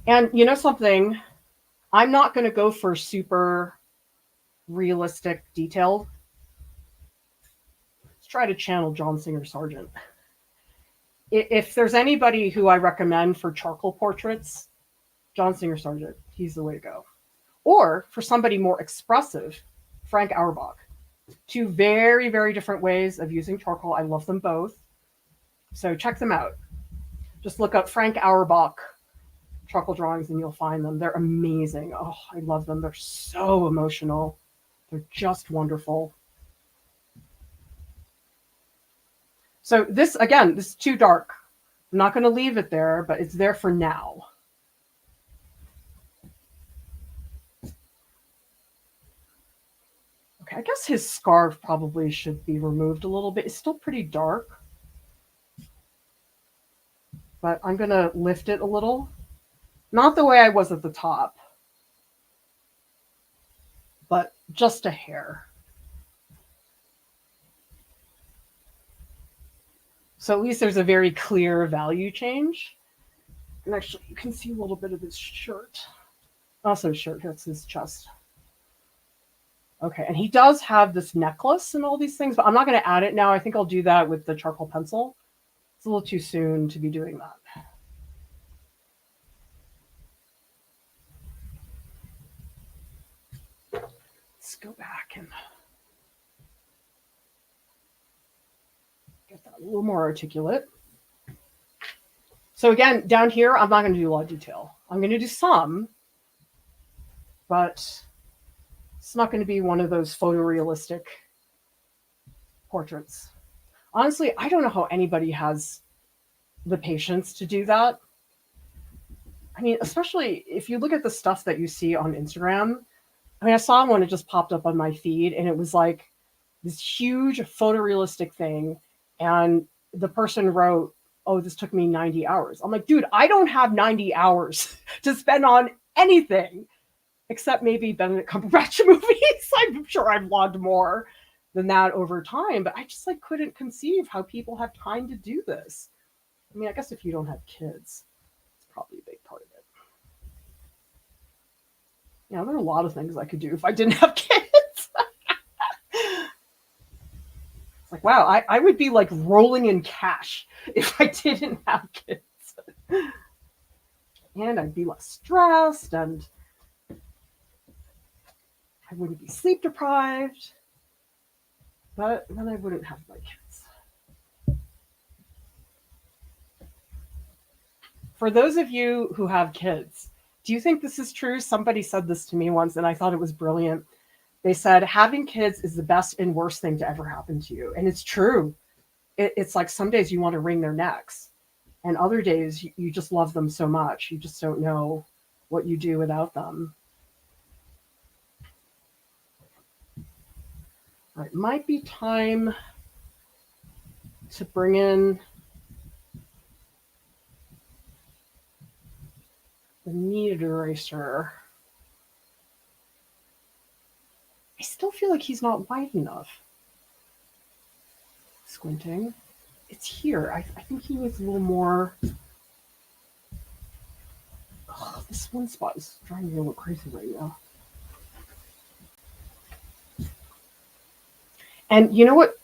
A: And you know something? I'm not going to go for super realistic detail. Let's try to channel John Singer Sargent. If there's anybody who I recommend for charcoal portraits, John Singer Sargent, he's the way to go. Or for somebody more expressive, Frank Auerbach. Two very, very different ways of using charcoal. I love them both. So check them out. Just look up Frank Auerbach charcoal drawings and you'll find them. They're amazing. Oh, I love them. They're so emotional. They're just wonderful. So this, again, this is too dark. I'm not going to leave it there, but it's there for now. Okay, I guess his scarf probably should be removed a little bit. It's still pretty dark. But I'm going to lift it a little. Not the way I was at the top, but just a hair. So at least there's a very clear value change. And actually, you can see a little bit of his shirt. Also, shirt, that's his chest. Okay, and he does have this necklace and all these things, but I'm not going to add it now. I think I'll do that with the charcoal pencil. It's a little too soon to be doing that. Let's go back and get that a little more articulate. So again, down here, I'm not going to do a lot of detail. I'm going to do some, but it's not going to be one of those photorealistic portraits. Honestly, I don't know how anybody has the patience to do that. I mean, especially if you look at the stuff that you see on Instagram. I mean, I saw one, it just popped up on my feed, and it was like this huge photorealistic thing. And the person wrote, oh, this took me 90 hours. I'm like, dude, I don't have 90 hours to spend on anything except maybe Benedict Cumberbatch movies. I'm sure I've logged more than that over time, but I just like couldn't conceive how people have time to do this. I mean, I guess if you don't have kids, it's probably a big part of it. Yeah, there are a lot of things I could do if I didn't have kids. It's like, wow, I would be like rolling in cash if I didn't have kids. And I'd be less stressed and I wouldn't be sleep deprived. But then I wouldn't have my kids. For those of you who have kids, do you think this is true? Somebody said this to me once and I thought it was brilliant. They said, having kids is the best and worst thing to ever happen to you. And it's true. It's like some days you want to wring their necks. And other days you just love them so much. You just don't know what you do without them. All right, might be time to bring in the kneaded eraser. I still feel like he's not wide enough. Squinting. It's here. I think he was a little more. Oh, this one spot is driving me a little crazy right now. And you know what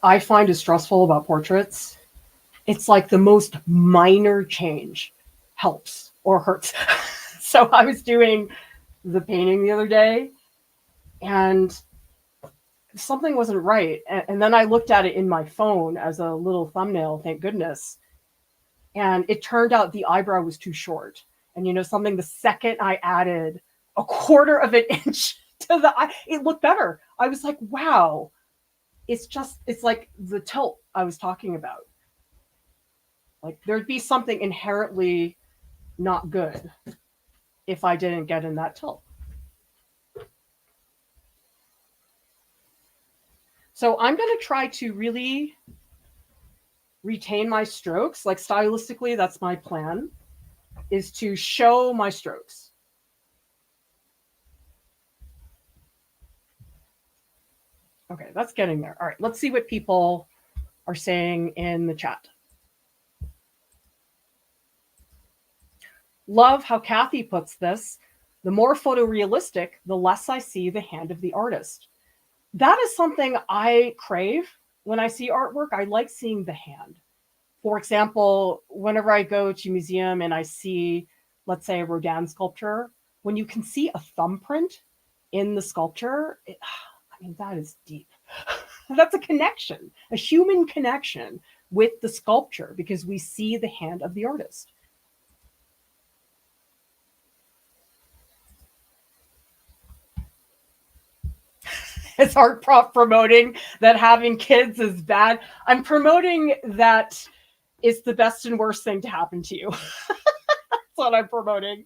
A: I find is stressful about portraits, it's like the most minor change helps or hurts. So I was doing the painting the other day and something wasn't right. And then I looked at it in my phone as a little thumbnail, thank goodness. And it turned out the eyebrow was too short. And you know something, the second I added a quarter of an inch to the eye, it looked better. I was like, wow, it's like the tilt I was talking about. Like there'd be something inherently not good if I didn't get in that tilt. So I'm going to try to really retain my strokes. Like stylistically, that's my plan, is to show my strokes. Okay, that's getting there. All right, let's see what people are saying in the chat. Love how Kathy puts this. The more photorealistic, the less I see the hand of the artist. That is something I crave when I see artwork. I like seeing the hand. For example, whenever I go to a museum and I see, let's say, a Rodin sculpture, when you can see a thumbprint in the sculpture, I mean, that is deep. That's a connection, a human connection with the sculpture because we see the hand of the artist. Is Art Prof promoting that having kids is bad? I'm promoting that it's the best and worst thing to happen to you. That's what I'm promoting.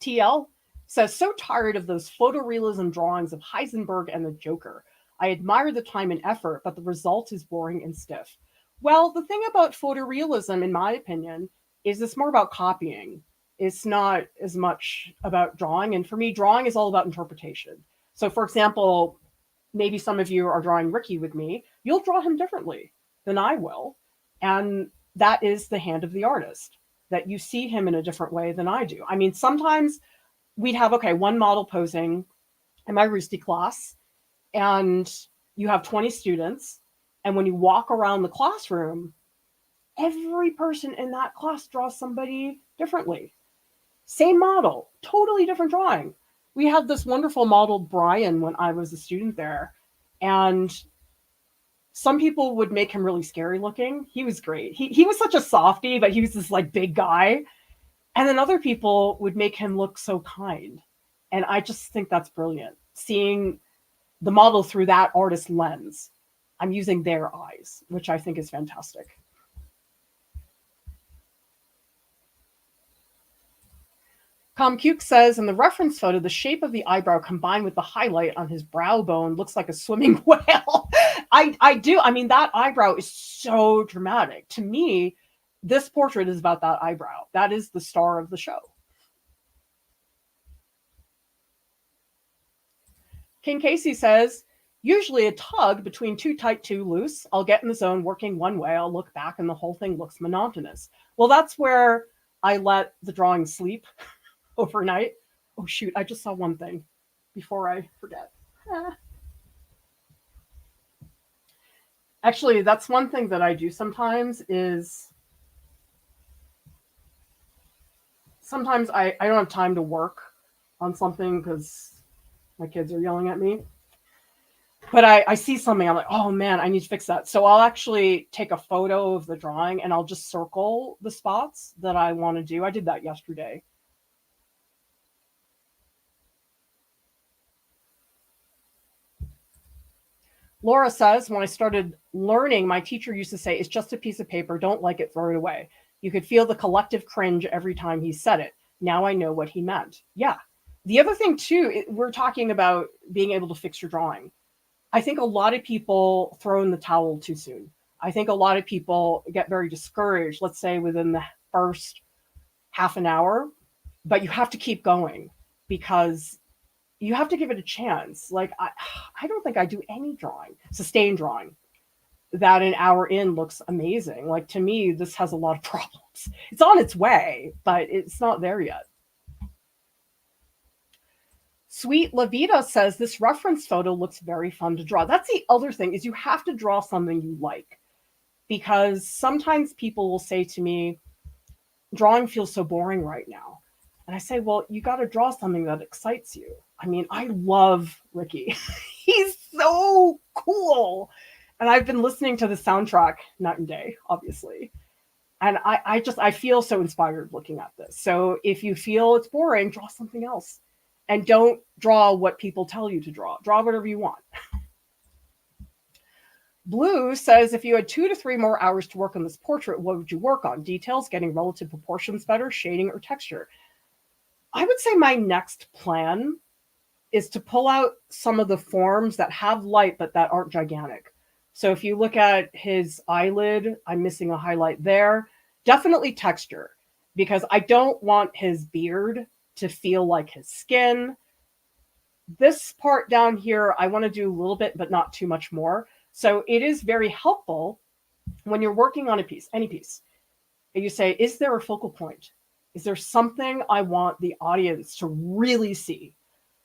A: TL says, so tired of those photorealism drawings of Heisenberg and the Joker. I admire the time and effort, but the result is boring and stiff. Well, the thing about photorealism, in my opinion, is it's more about copying. It's not as much about drawing. And for me, drawing is all about interpretation. So, for example, maybe some of you are drawing Ricky with me. You'll draw him differently than I will. And that is the hand of the artist, that you see him in a different way than I do. I mean, sometimes we'd have, okay, one model posing in my Roosty class, and you have 20 students. And when you walk around the classroom, every person in that class draws somebody differently. Same model, totally different drawing. We had this wonderful model, Brian, when I was a student there. And some people would make him really scary looking. He was great. He was such a softie, but he was this like big guy. And then other people would make him look so kind. And I just think that's brilliant. Seeing the model through that artist lens. I'm using their eyes, which I think is fantastic. ComCuke says, in the reference photo, the shape of the eyebrow combined with the highlight on his brow bone looks like a swimming whale. I do. I mean, that eyebrow is so dramatic. To me, this portrait is about that eyebrow. That is the star of the show. King Casey says, usually a tug between too tight, too loose. I'll get in the zone working one way. I'll look back and the whole thing looks monotonous. Well, that's where I let the drawing sleep overnight. Oh, shoot. I just saw one thing before I forget. Actually, that's one thing that I do sometimes is sometimes I don't have time to work on something because my kids are yelling at me. But I see something, I'm like, oh man, I need to fix that. So I'll actually take a photo of the drawing and I'll just circle the spots that I want to do. I did that yesterday. Laura says, when I started learning, my teacher used to say, it's just a piece of paper. Don't like it, throw it away. You could feel the collective cringe every time he said it. Now I know what he meant. Yeah. The other thing too, we're talking about being able to fix your drawing. I think a lot of people throw in the towel too soon. I think a lot of people get very discouraged, let's say within the first half an hour, but you have to keep going because you have to give it a chance. Like, I don't think I do any drawing, sustained drawing, that an hour in looks amazing. Like, to me, this has a lot of problems. It's on its way, but it's not there yet. Sweet Lavita says this reference photo looks very fun to draw. That's the other thing, is you have to draw something you like, because sometimes people will say to me, drawing feels so boring right now. And I say, well, you got to draw something that excites you. I mean, I love Ricky. He's so cool. And I've been listening to the soundtrack night and day, obviously. And I feel so inspired looking at this. So if you feel it's boring, draw something else. And don't draw what people tell you to draw. Draw whatever you want. Blue says, if you had 2 to 3 more hours to work on this portrait, what would you work on? Details, getting relative proportions better, shading, or texture? I would say my next plan is to pull out some of the forms that have light but that aren't gigantic. So if you look at his eyelid, I'm missing a highlight there. Definitely texture, because I don't want his beard to feel like his skin. This part down here, I want to do a little bit, but not too much more. So it is very helpful when you're working on a piece, any piece, and you say, is there a focal point? Is there something I want the audience to really see?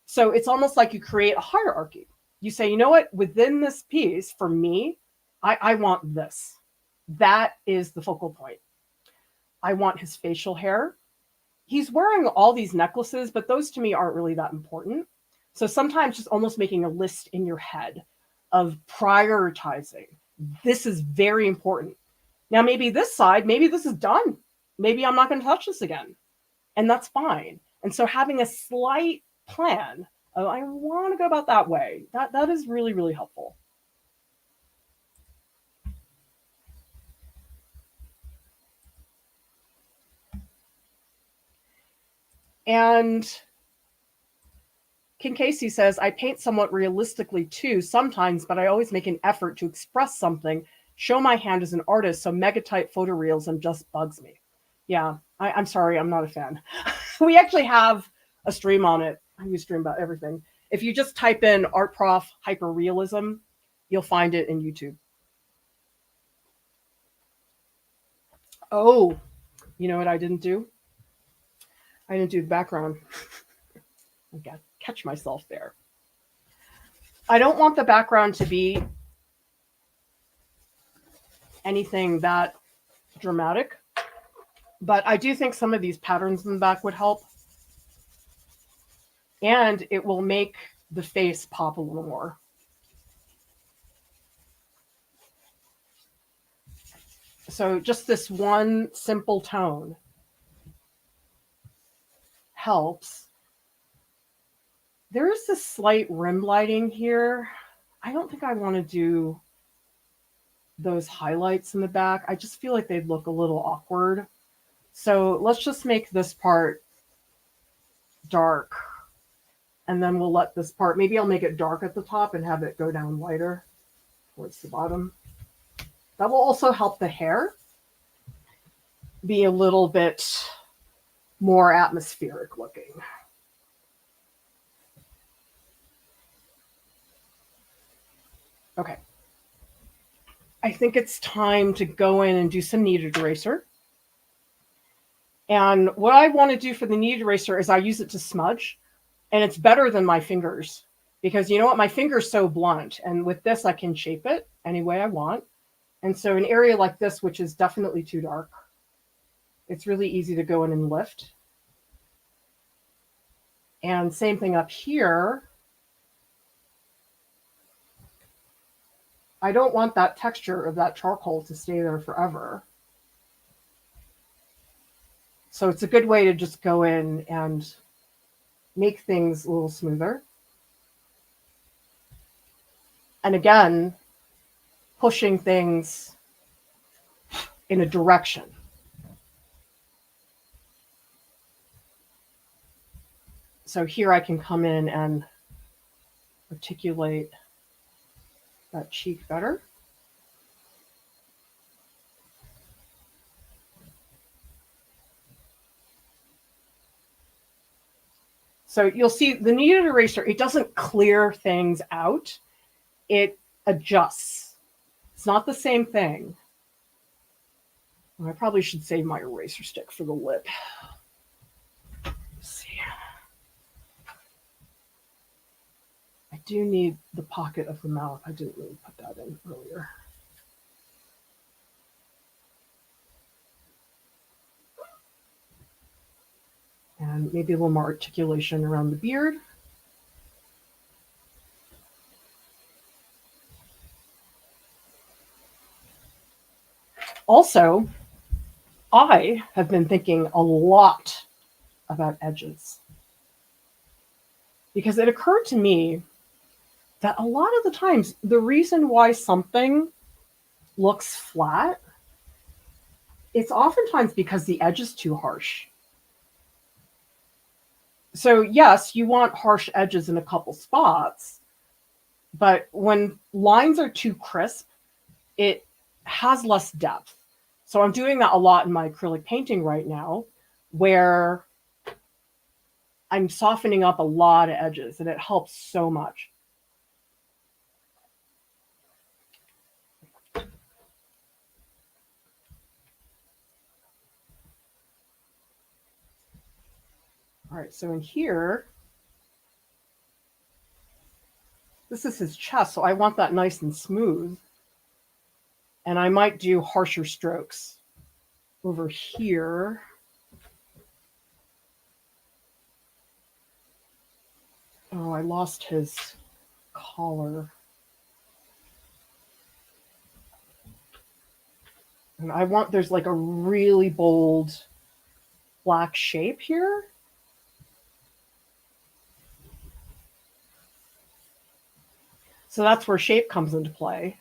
A: So it's almost like you create a hierarchy. You say, you know what, within this piece, for me, I want this. That is the focal point. I want his facial hair. He's wearing all these necklaces, but those to me aren't really that important. So sometimes just almost making a list in your head of prioritizing. This is very important. Now, maybe this side, maybe this is done. Maybe I'm not going to touch this again. And that's fine. And so having a slight plan of, I want to go about that way, that is really, really helpful. And King Casey says, I paint somewhat realistically too sometimes, but I always make an effort to express something, show my hand as an artist, so mega-tight photorealism just bugs me. Yeah, I'm sorry, I'm not a fan. We actually have a stream on it. We stream about everything. If you just type in Art Prof Hyperrealism, you'll find it in YouTube. Oh, you know what I didn't do? I didn't do the background. I got to catch myself there. I don't want the background to be anything that dramatic, but I do think some of these patterns in the back would help. And it will make the face pop a little more. So just this one simple tone helps. There is this slight rim lighting here. I don't think I want to do those highlights in the back. I just feel like they'd look a little awkward. So let's just make this part dark. And then we'll let this part, maybe I'll make it dark at the top and have it go down lighter towards the bottom. That will also help the hair be a little bit more atmospheric looking. Okay. I think it's time to go in and do some kneaded eraser. And what I want to do for the kneaded eraser is I use it to smudge. And it's better than my fingers, because you know what? My finger's so blunt. And with this, I can shape it any way I want. And so an area like this, which is definitely too dark, it's really easy to go in and lift. And same thing up here. I don't want that texture of that charcoal to stay there forever. So it's a good way to just go in and make things a little smoother. And again, pushing things in a direction. So here I can come in and articulate that cheek better. So you'll see the kneaded eraser, it doesn't clear things out. It adjusts. It's not the same thing. I probably should save my eraser stick for the lip. Let's see. do need the pocket of the mouth. I didn't really put that in earlier. And maybe a little more articulation around the beard. Also, I have been thinking a lot about edges because it occurred to me that a lot of the times the reason why something looks flat, it's oftentimes because the edge is too harsh. So yes, you want harsh edges in a couple spots, but when lines are too crisp, it has less depth. So I'm doing that a lot in my acrylic painting right now, where I'm softening up a lot of edges, and it helps so much. All right, so in here, this is his chest, so I want that nice and smooth. And I might do harsher strokes over here. Oh, I lost his collar. And I want, there's like a really bold black shape here. So that's where shape comes into play.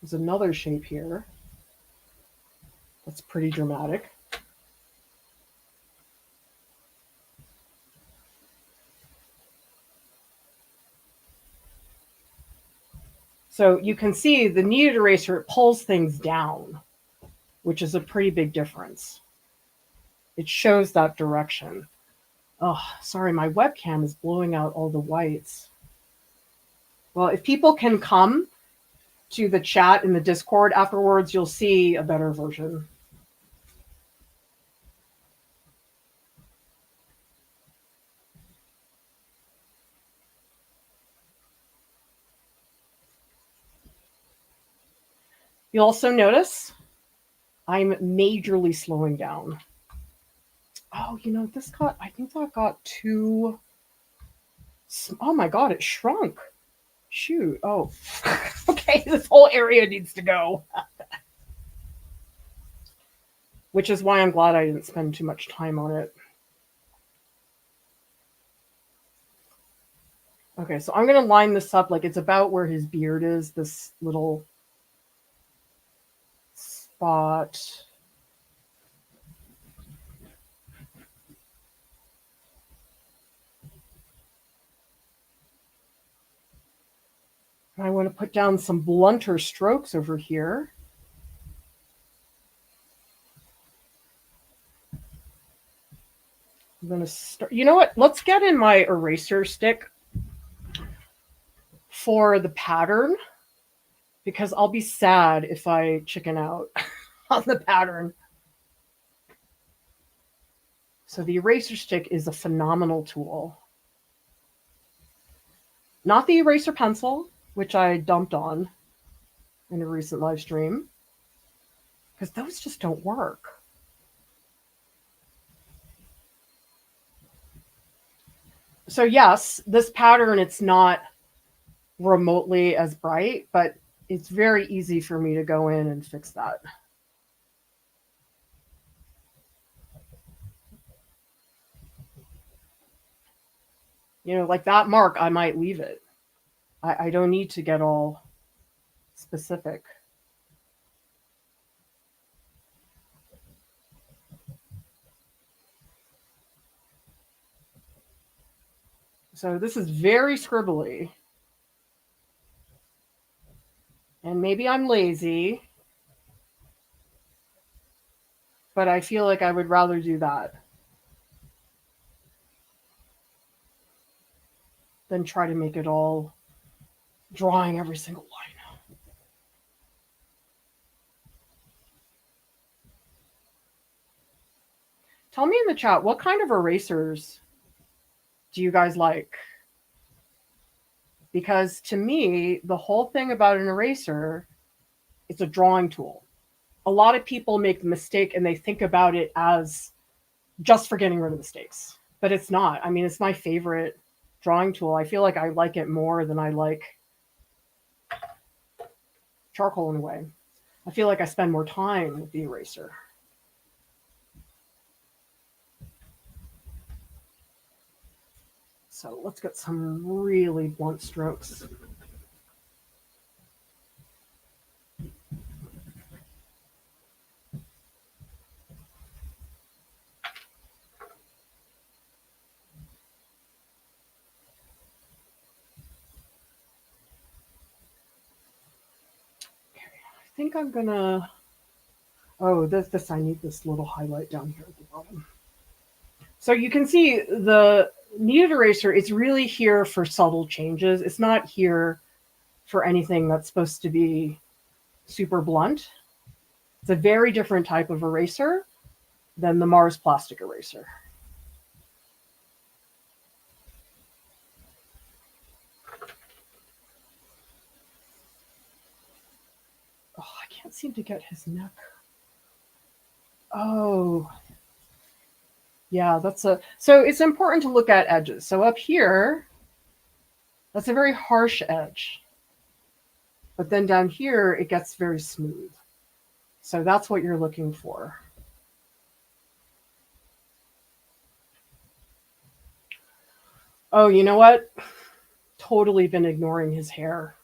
A: There's another shape here. That's pretty dramatic. So you can see the kneaded eraser, it pulls things down, which is a pretty big difference. It shows that direction. Oh, sorry, my webcam is blowing out all the whites. Well, if people can come to the chat in the Discord afterwards, you'll see a better version. You'll also notice I'm majorly slowing down. Oh, you know, this got, I think that got too, oh my God, it shrunk. Shoot. Oh, okay. This whole area needs to go. Which is why I'm glad I didn't spend too much time on it. Okay, so I'm going to line this up like it's about where his beard is, this little spot. I want to put down some blunter strokes over here. I'm going to start, you know what? Let's get in my eraser stick for the pattern, because I'll be sad if I chicken out on the pattern. So the eraser stick is a phenomenal tool. Not the eraser pencil, which I dumped on in a recent live stream, because those just don't work. So yes, this pattern, it's not remotely as bright, but it's very easy for me to go in and fix that. You know, like that mark, I might leave it. I don't need to get all specific. So this is very scribbly. And maybe I'm lazy, but I feel like I would rather do that than try to make it all drawing every single line. Tell me in the chat, what kind of erasers do you guys like? Because to me, the whole thing about an eraser, it's a drawing tool. A lot of people make the mistake and they think about it as just for getting rid of mistakes, but it's not. I mean, it's my favorite drawing tool. I feel like I like it more than I like charcoal in a way. I feel like I spend more time with the eraser. So let's get some really blunt strokes. I think I'm gonna, oh, this, I need this little highlight down here at the bottom. So you can see the kneaded eraser is really here for subtle changes. It's not here for anything that's supposed to be super blunt. It's a very different type of eraser than the Mars plastic eraser. Oh, I can't seem to get his neck. Oh, yeah, so it's important to look at edges. So up here, that's a very harsh edge. But then down here, it gets very smooth. So that's what you're looking for. Oh, you know what? Totally been ignoring his hair.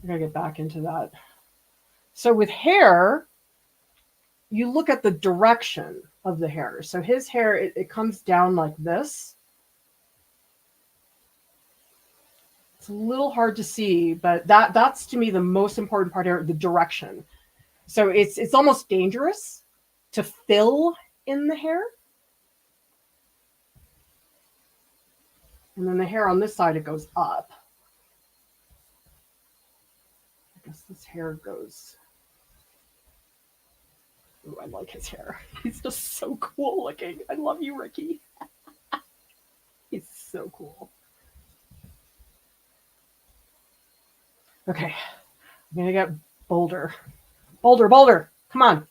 A: I'm gonna get back into that. So with hair, you look at the direction of the hair. So his hair, it comes down like this. It's a little hard to see, but that's to me the most important part here, the direction. So it's almost dangerous to fill in the hair. And then the hair on this side, it goes up. I guess this hair goes. Ooh, I like his hair. He's just so cool looking. I love you, Ricky. He's so cool. Okay, I'm gonna get bolder. Boulder, come on,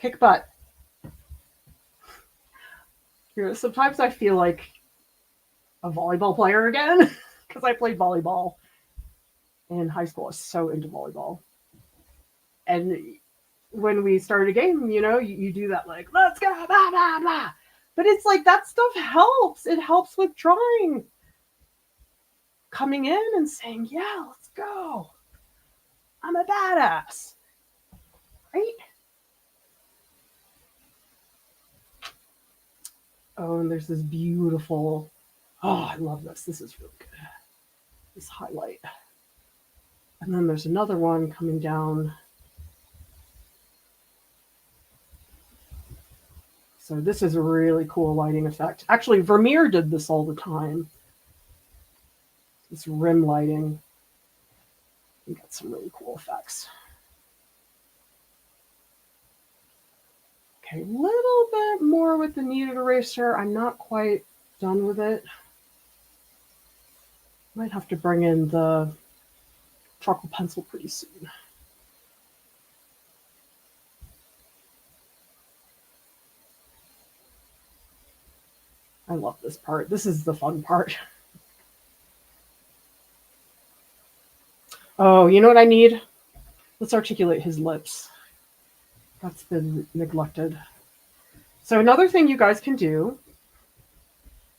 A: kick butt. You know, sometimes I feel like a volleyball player again because I played volleyball in high school. I was so into volleyball. And when we started a game, you know, you do that like, let's go, blah, blah, blah. But it's like that stuff helps. It helps with drawing. Coming in and saying, yeah, let's go. I'm a badass. Right? Oh, and there's this beautiful, oh, I love this. This is really good. This highlight. And then there's another one coming down. So this is a really cool lighting effect. Actually, Vermeer did this all the time. This rim lighting. You got some really cool effects. Okay, a little bit more with the kneaded eraser. I'm not quite done with it. Might have to bring in the charcoal pencil pretty soon. I love this part. This is the fun part. Oh, you know what I need? Let's articulate his lips. That's been neglected. So another thing you guys can do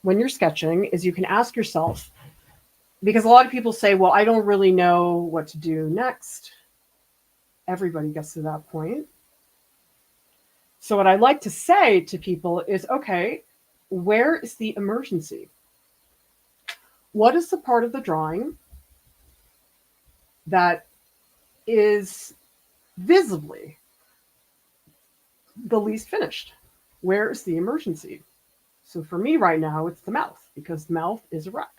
A: when you're sketching is you can ask yourself, because a lot of people say, well, I don't really know what to do next. Everybody gets to that point. So what I like to say to people is, okay, where is the emergency? What is the part of the drawing that is visibly the least finished? Where is the emergency? So for me right now, it's the mouth, because the mouth is a wreck.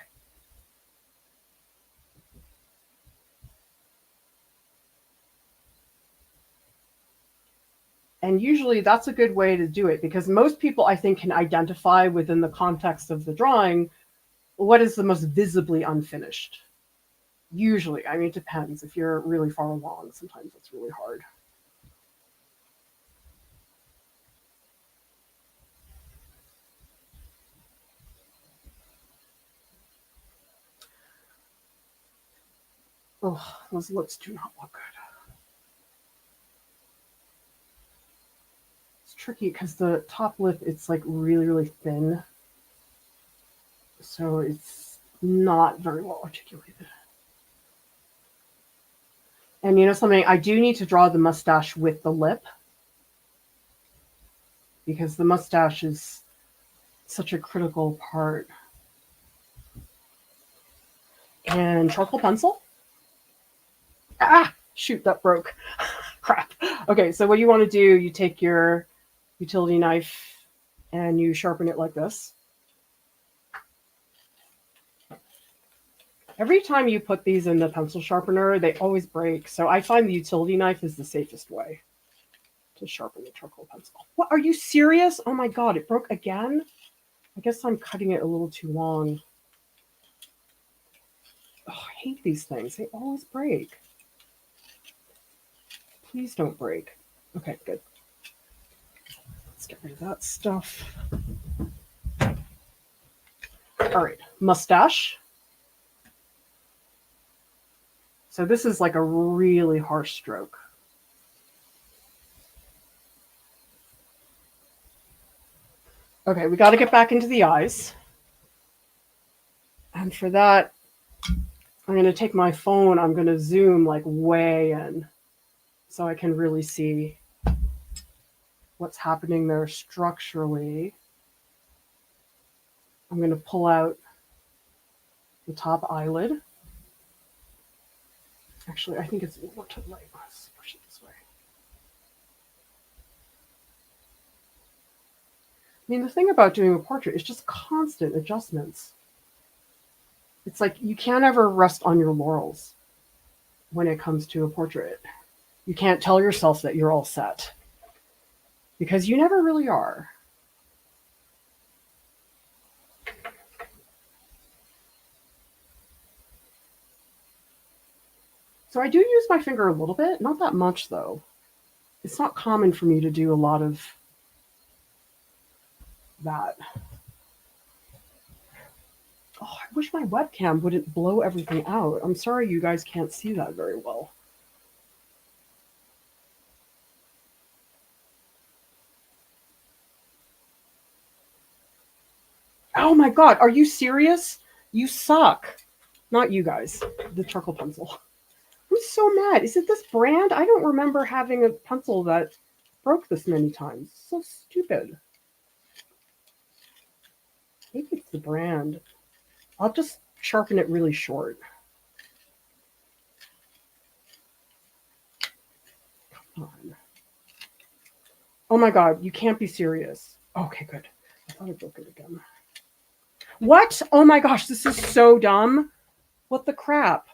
A: And usually that's a good way to do it, because most people, I think, can identify within the context of the drawing what is the most visibly unfinished. Usually, I mean, it depends. If you're really far along, sometimes it's really hard. Oh, those lips do not look good. It's tricky because the top lip, it's like really, really thin. So it's not very well articulated. And you know something? I do need to draw the mustache with the lip because the mustache is such a critical part. And charcoal pencil. Ah, shoot, that broke. Crap. Okay, so what you want to do, you take your utility knife and you sharpen it like this. Every time you put these in the pencil sharpener, they always break. So I find the utility knife is the safest way to sharpen the charcoal pencil. What, are you serious? Oh my God, it broke again? I guess I'm cutting it a little too long. Oh, I hate these things. They always break. Please don't break. Okay, good. Let's get rid of that stuff. All right, mustache. So this is like a really harsh stroke. Okay, we got to get back into the eyes. And for that, I'm going to take my phone. I'm going to zoom like way in so I can really see what's happening there structurally. I'm going to pull out the top eyelid. Actually, I think it's more to the right. Let's push it this way. I mean, the thing about doing a portrait is just constant adjustments. It's like you can't ever rest on your laurels when it comes to a portrait. You can't tell yourself that you're all set because you never really are. So I do use my finger a little bit, not that much though. It's not common for me to do a lot of that. Oh, I wish my webcam wouldn't blow everything out. I'm sorry you guys can't see that very well. Oh my God, are you serious? You suck. Not you guys, the charcoal pencil. I'm so mad. Is it this brand? I don't remember having a pencil that broke this many times. So stupid. Maybe it's the brand. I'll just sharpen it really short. Come on. Oh my God, you can't be serious. Okay, good. I thought I broke it again. What? Oh my gosh, this is so dumb. What the crap?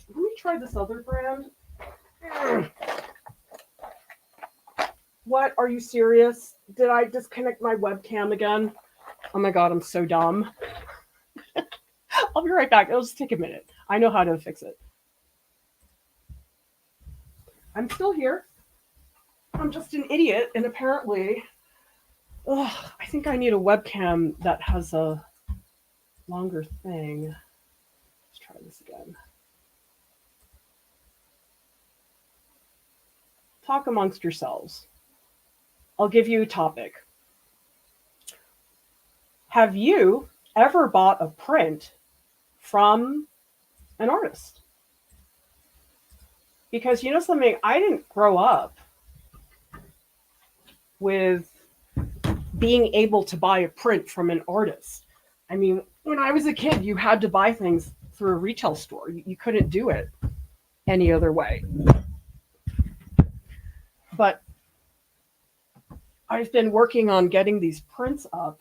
A: Let me try this other brand. What? Are you serious? Did I disconnect my webcam again? Oh my God, I'm so dumb. I'll be right back. It'll just take a minute. I know how to fix it. I'm still here. I'm just an idiot, and apparently, I think I need a webcam that has a longer thing. Let's try this again. Talk amongst yourselves. I'll give you a topic. Have you ever bought a print from an artist? Because you know something, I didn't grow up with being able to buy a print from an artist. I mean, when I was a kid, you had to buy things through a retail store. You couldn't do it any other way. But I've been working on getting these prints up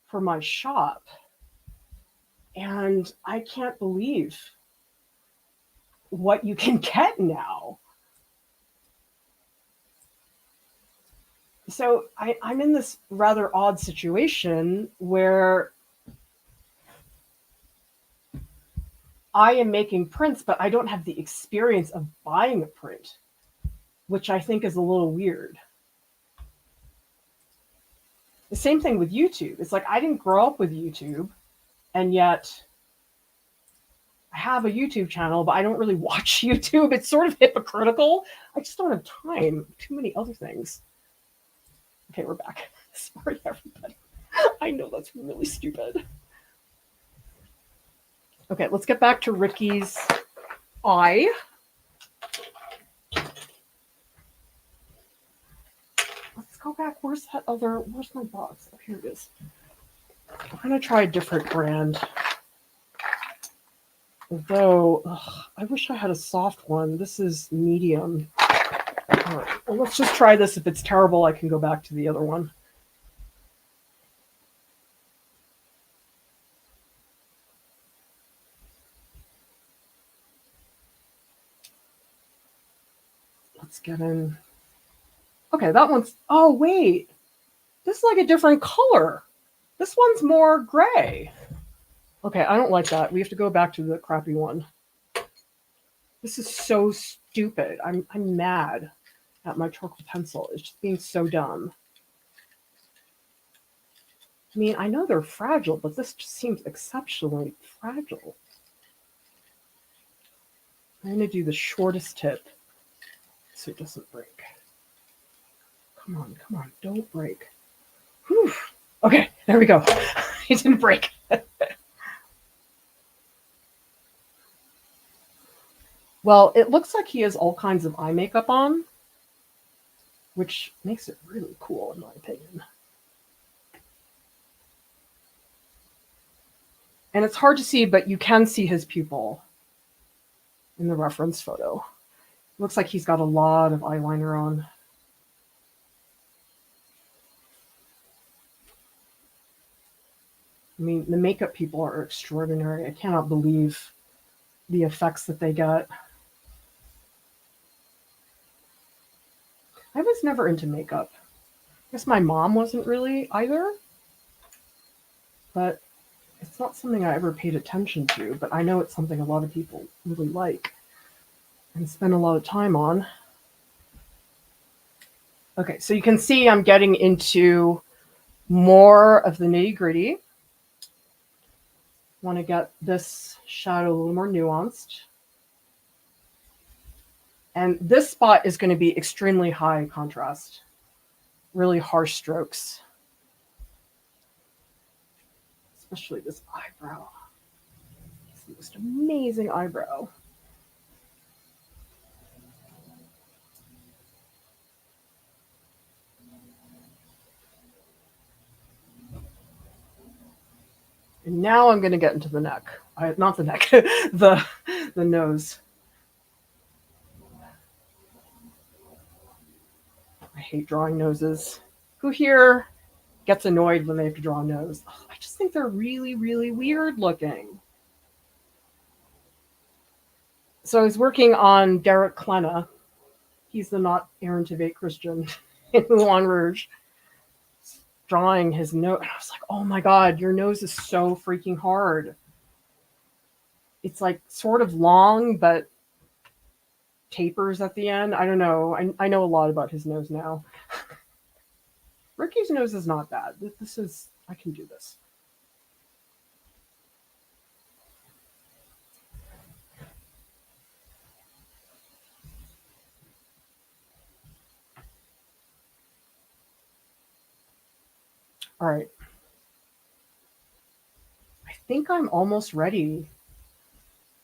A: for my shop. And I can't believe what you can get now. So I'm in this rather odd situation where I am making prints, but I don't have the experience of buying a print, which I think is a little weird. The same thing with YouTube. It's like I didn't grow up with YouTube, and yet I have a YouTube channel, but I don't really watch YouTube. It's sort of hypocritical. I just don't have time. Too many other things. Okay, we're back. Sorry, everybody. I know that's really stupid. Okay, let's get back to Ricky's eye. Let's go back. Where's my box? Oh, here it is. I'm going to try a different brand. Although, I wish I had a soft one. This is medium. All right, well, let's just try this. If it's terrible, I can go back to the other one. Let's get in. Okay, that one's, oh, wait. This is like a different color. This one's more gray. Okay, I don't like that. We have to go back to the crappy one. This is so stupid. I'm mad at my charcoal pencil. It's just being so dumb. I mean, I know they're fragile, but this just seems exceptionally fragile. I'm going to do the shortest tip so it doesn't break. Come on, don't break. Whew. Okay, there we go. It didn't break. Well, it looks like he has all kinds of eye makeup on, which makes it really cool, in my opinion. And it's hard to see, but you can see his pupil in the reference photo. Looks like he's got a lot of eyeliner on. I mean, the makeup people are extraordinary. I cannot believe the effects that they get. I was never into makeup. I guess my mom wasn't really either. But it's not something I ever paid attention to. But I know it's something a lot of people really like and spend a lot of time on. Okay, so you can see I'm getting into more of the nitty-gritty. Want to get this shadow a little more nuanced. And this spot is going to be extremely high contrast, really harsh strokes, especially this eyebrow. It's the most amazing eyebrow. And now I'm going to get into the neck. Not the neck, the nose. I hate drawing noses. Who here gets annoyed when they have to draw a nose? Oh, I just think they're really, really weird looking. So I was working on Derek Klena. He's the not Aaron Tveit Christian in Moulin Rouge. Drawing his nose. I was like, oh my God, your nose is so freaking hard. It's like sort of long, but tapers at the end. I don't know. I know a lot about his nose now. Ricky's nose is not bad. I can do this. All right. I think I'm almost ready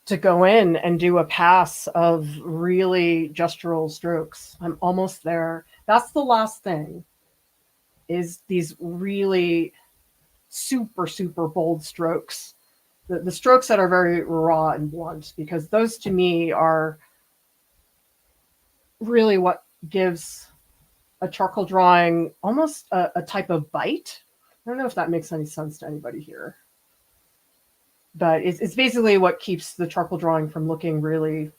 A: to go in and do a pass of really gestural strokes. I'm almost there. That's the last thing, is these really super, super bold strokes. The strokes that are very raw and blunt, because those to me are really what gives a charcoal drawing almost a type of bite. I don't know if that makes any sense to anybody here. But it's basically what keeps the charcoal drawing from looking really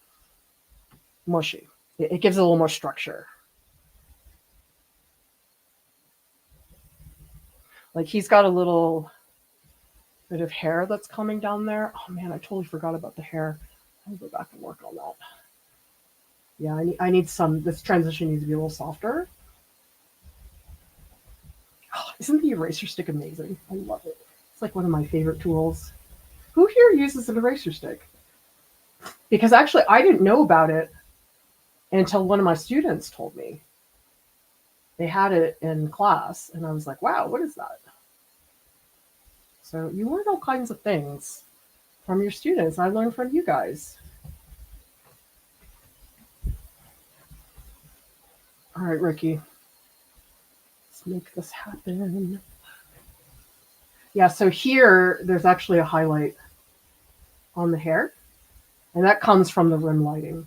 A: mushy. It gives it a little more structure. Like he's got a little bit of hair that's coming down there. Oh man, I totally forgot about the hair. I'll go back and work on that. Yeah, I need some, this transition needs to be a little softer. Oh, isn't the eraser stick amazing? I love it. It's like one of my favorite tools. Who here uses an eraser stick? Because actually, I didn't know about it until one of my students told me. They had it in class, and I was like, wow, what is that? So you learn all kinds of things from your students. I learned from you guys. All right, Ricky, let's make this happen. Yeah, so here, there's actually a highlight on the hair, and that comes from the rim lighting.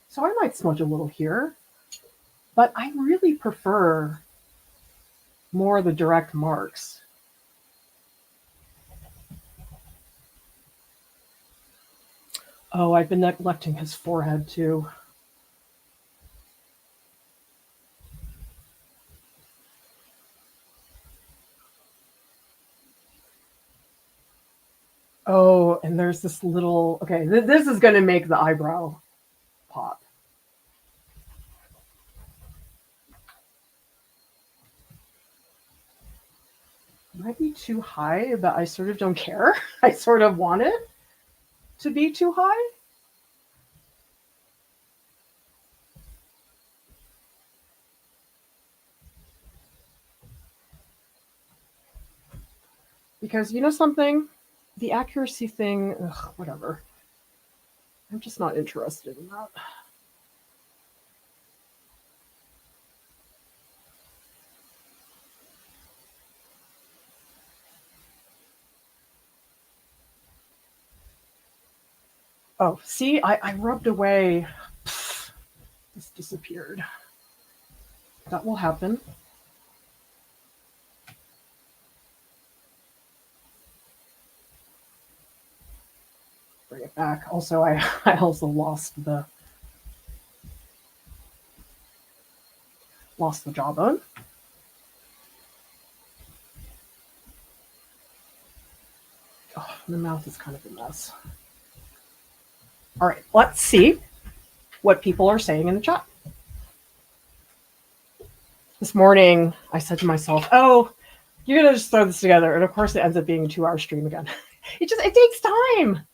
A: So I might smudge a little here, but I really prefer more of the direct marks. Oh, I've been neglecting his forehead too. Oh, and there's this little, okay, this is going to make the eyebrow pop. It might be too high, but I sort of don't care. I sort of want it to be too high. Because you know something? The accuracy thing, ugh, whatever. I'm just not interested in that. Oh, see, I rubbed away. Pfft, this disappeared. That will happen. Bring it back. Also, I also lost the jawbone. Oh, the mouth is kind of a mess. All right, let's see what people are saying in the chat. This morning, I said to myself, oh, you're going to just throw this together. And of course, it ends up being a 2-hour stream again. It takes time.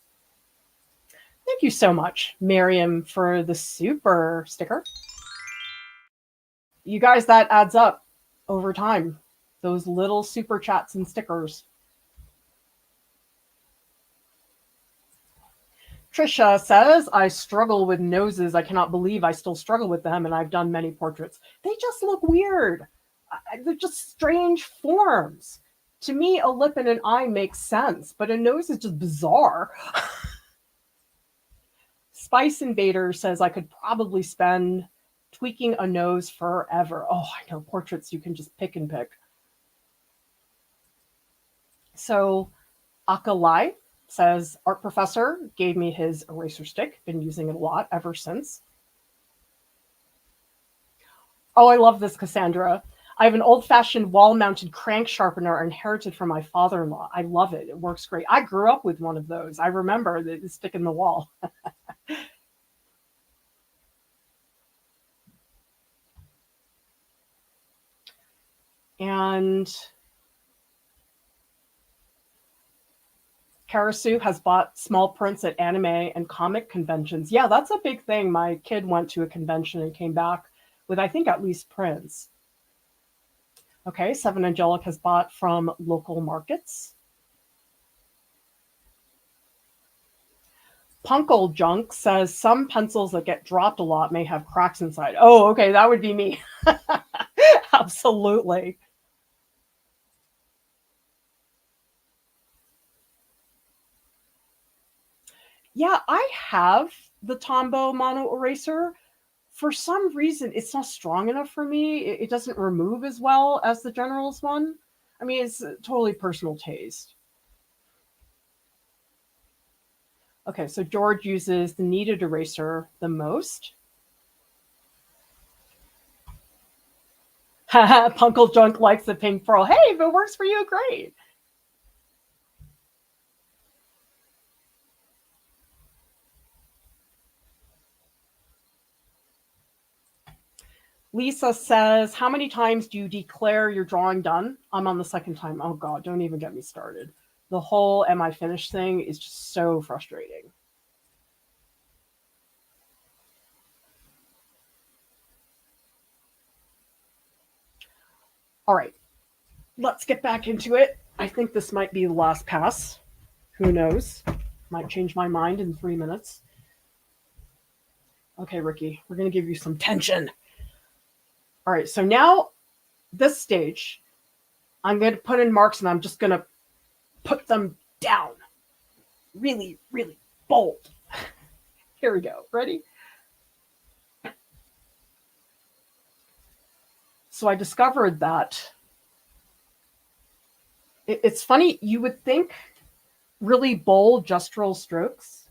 A: Thank you so much, Miriam, for the super sticker. You guys, that adds up over time. Those little super chats and stickers. Trisha says, I struggle with noses. I cannot believe I still struggle with them, and I've done many portraits. They just look weird. They're just strange forms. To me, a lip and an eye makes sense, but a nose is just bizarre. Spice Invader says, I could probably spend tweaking a nose forever. Oh, I know, portraits you can just pick and pick. So Akalai says, art professor gave me his eraser stick. Been using it a lot ever since. Oh, I love this, Cassandra. I have an old-fashioned wall-mounted crank sharpener inherited from my father-in-law. I love it. It works great. I grew up with one of those. I remember the stick in the wall. And Karasu has bought small prints at anime and comic conventions. Yeah, that's a big thing. My kid went to a convention and came back with, I think, at least prints. Okay, Seven Angelic has bought from local markets. Punk Old Junk says some pencils that get dropped a lot may have cracks inside. Oh, okay, that would be me. Absolutely. Yeah, I have the Tombow mono eraser. For some reason, it's not strong enough for me. It doesn't remove as well as the General's one. I mean, it's totally personal taste. Okay, so George uses the kneaded eraser the most. Punkle Junk likes the pink pearl. Hey, if it works for you, great. Lisa says, how many times do you declare your drawing done? I'm on the second time. Oh God, don't even get me started. The whole am I finished thing is just so frustrating. All right, let's get back into it. I think this might be the last pass. Who knows? Might change my mind in 3 minutes. Okay, Ricky, we're going to give you some tension. All right, so now this stage, I'm going to put in marks and I'm just going to put them down. Really, really bold. Here we go. Ready? So I discovered that it's funny. You would think really bold gestural strokes,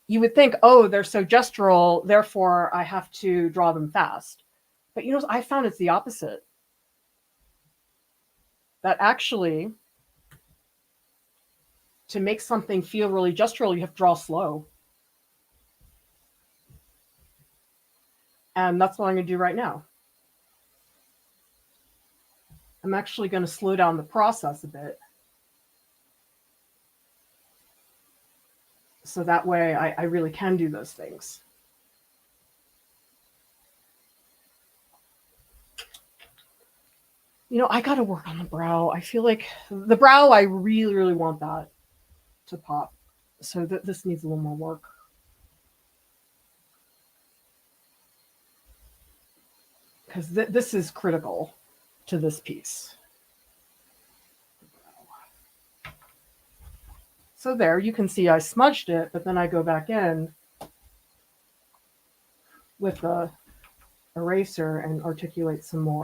A: you would think, oh, they're so gestural, therefore I have to draw them fast. But you know, I found it's the opposite. That actually, to make something feel really gestural, you have to draw slow. And that's what I'm going to do right now. I'm actually going to slow down the process a bit. So that way I really can do those things. You know, I got to work on the brow. I feel like the brow, I really, really want that to pop. So this needs a little more work. Because this is critical to this piece. So there, you can see I smudged it, but then I go back in with the eraser and articulate some more.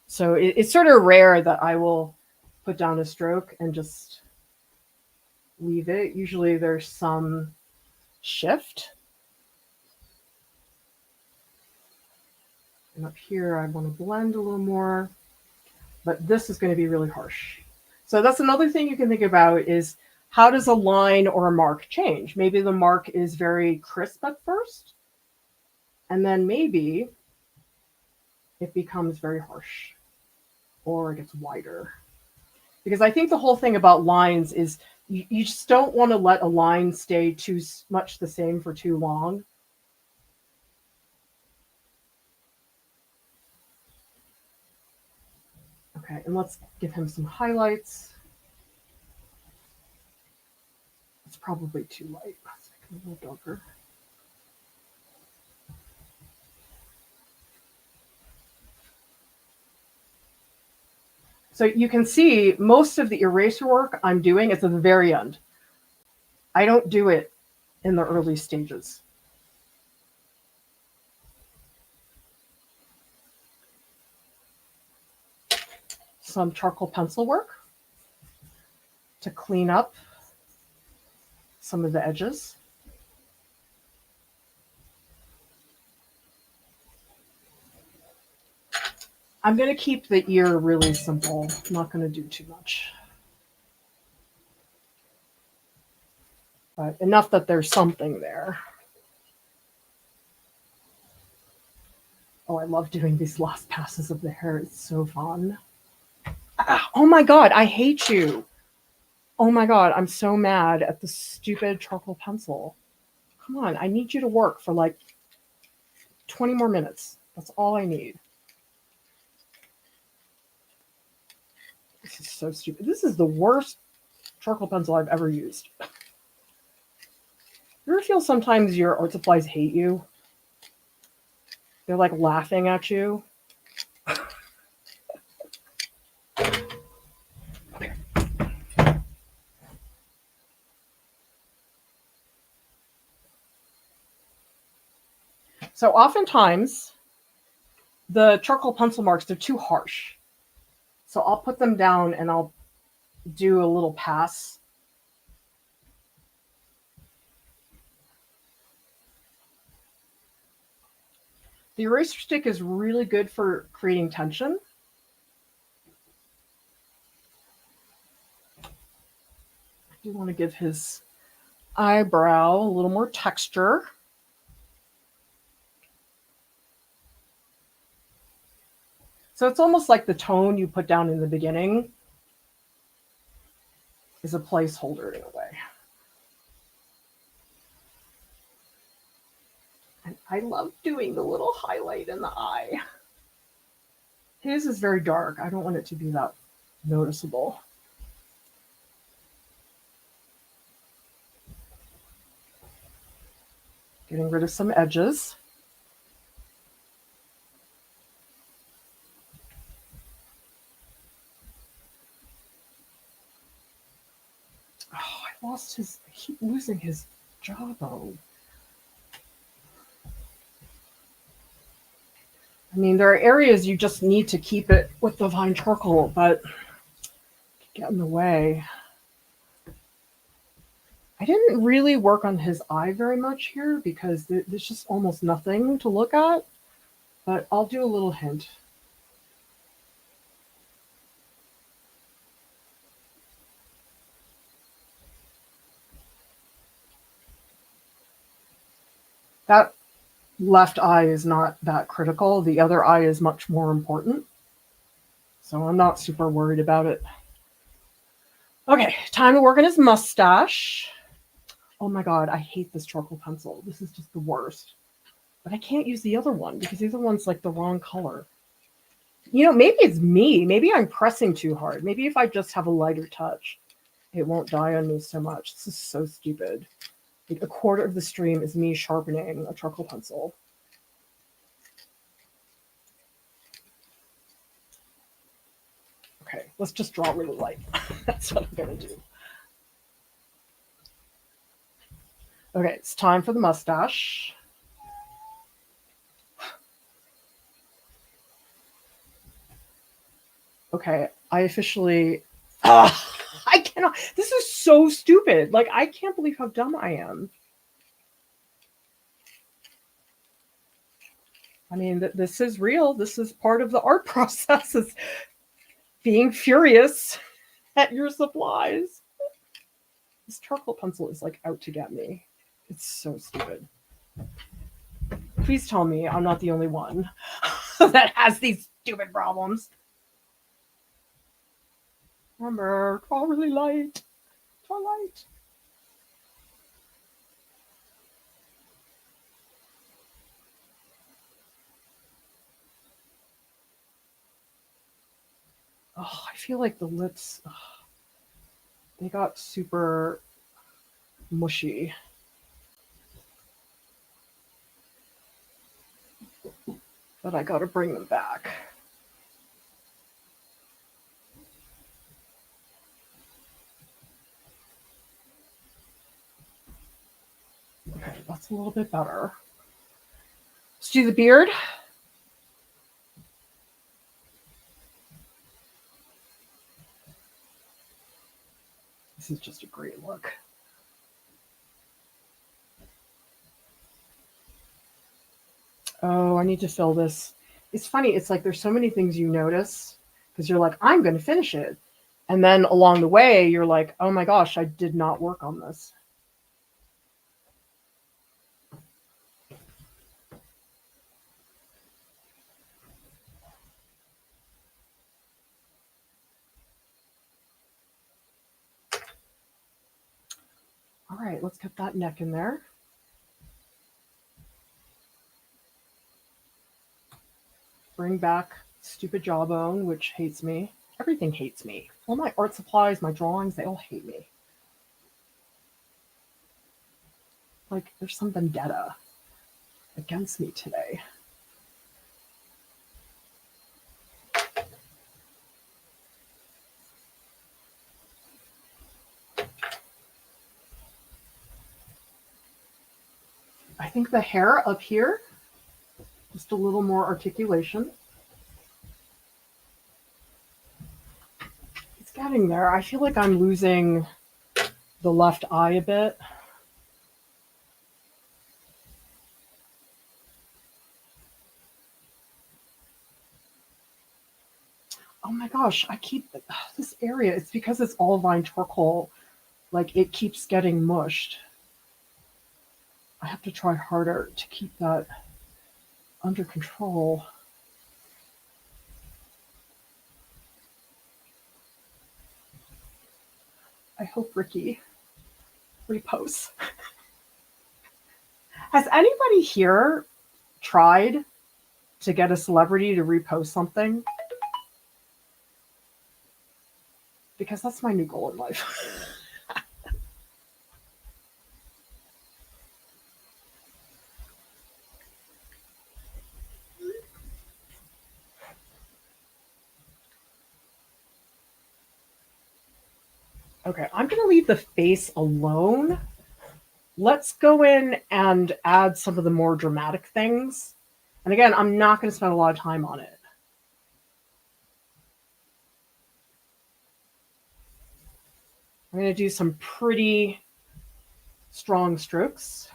A: So it's sort of rare that I will put down a stroke and just leave it. Usually there's some shift. And up here, I want to blend a little more, but this is going to be really harsh. So that's another thing you can think about is how does a line or a mark change? Maybe the mark is very crisp at first, and then maybe it becomes very harsh or it gets wider. Because I think the whole thing about lines is you just don't want to let a line stay too much the same for too long. Okay, and let's give him some highlights. It's probably too light. Let's make it a little darker. So you can see most of the eraser work I'm doing is at the very end. I don't do it in the early stages. Some charcoal pencil work to clean up some of the edges. I'm going to keep the ear really simple. I'm not going to do too much. But enough that there's something there. Oh, I love doing these last passes of the hair. It's so fun. Ah, oh my God, I hate you. Oh my God, I'm so mad at the stupid charcoal pencil. Come on, I need you to work for like 20 more minutes. That's all I need. This is so stupid. This is the worst charcoal pencil I've ever used. You ever feel sometimes your art supplies hate you? They're like laughing at you. So oftentimes, the charcoal pencil marks, they're too harsh. So I'll put them down and I'll do a little pass. The eraser stick is really good for creating tension. I do want to give his eyebrow a little more texture. So it's almost like the tone you put down in the beginning is a placeholder in a way. And I love doing the little highlight in the eye. His is very dark. I don't want it to be that noticeable. Getting rid of some edges. Oh, I lost his, I keep losing his jawbone. I mean, there are areas you just need to keep it with the fine charcoal, but get in the way. I didn't really work on his eye very much here because there's just almost nothing to look at, but I'll do a little hint. That left eye is not that critical. The other eye is much more important. So I'm not super worried about it. Okay, time to work on his mustache. Oh my God, I hate this charcoal pencil. This is just the worst. But I can't use the other one because the other one's like the wrong color. You know, maybe it's me. Maybe I'm pressing too hard. Maybe if I just have a lighter touch, it won't die on me so much. This is so stupid. Like a quarter of the stream is me sharpening a charcoal pencil. Okay, let's just draw really light. That's what I'm going to do. Okay, it's time for the mustache. Okay, I officially... I cannot... This is so stupid. Like, I can't believe how dumb I am. I mean, this is real. This is part of the art process, is being furious at your supplies. This charcoal pencil is like out to get me. It's so stupid. Please tell me I'm not the only one that has these stupid problems. Remember, draw really light. Draw light. Oh, I feel like the lips, they got super mushy. But I gotta bring them back. Okay, that's a little bit better. Let's do the beard. This is just a great look. Oh, I need to fill this. It's funny. It's like there's so many things you notice because you're like, I'm going to finish it. And then along the way, you're like, oh my gosh, I did not work on this. All right, let's get that neck in there. Bring back stupid jawbone, which hates me. Everything hates me. All my art supplies, my drawings, they all hate me. Like there's some vendetta against me today. I think the hair up here, just a little more articulation. It's getting there. I feel like I'm losing the left eye a bit. Oh my gosh, I keep this area. It's because it's all vine charcoal. Like it keeps getting mushed. I have to try harder to keep that under control. I hope Ricky reposts. Has anybody here tried to get a celebrity to repost something? Because that's my new goal in life. Okay, I'm going to leave the face alone. Let's go in and add some of the more dramatic things. And again, I'm not going to spend a lot of time on it. I'm going to do some pretty strong strokes.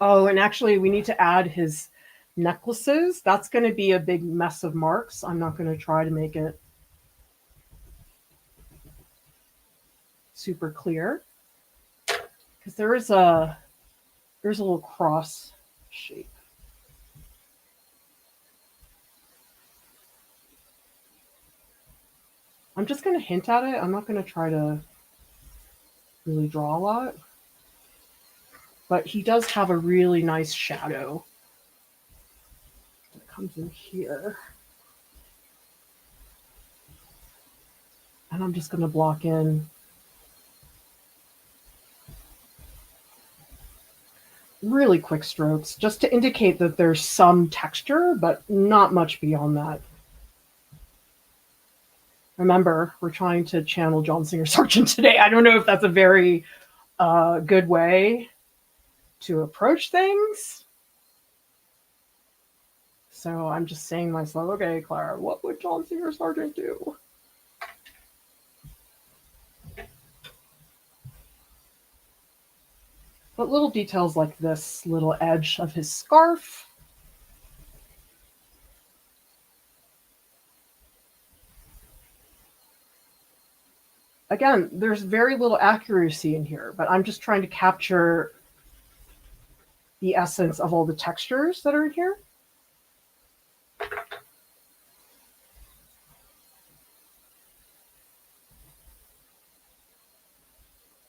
A: Oh, and actually we need to add his necklaces. That's going to be a big mess of marks. I'm not going to try to make it super clear because there's a little cross shape. I'm just going to hint at it. I'm not going to try to really draw a lot. But he does have a really nice shadow that comes in here. And I'm just going to block in really quick strokes just to indicate that there's some texture, but not much beyond that. Remember, we're trying to channel John Singer Sargent today. I don't know if that's a very good way to approach things. So I'm just saying to myself, okay, Clara, what would John Singer Sargent do? But little details like this little edge of his scarf. Again, there's very little accuracy in here, but I'm just trying to capture the essence of all the textures that are in here.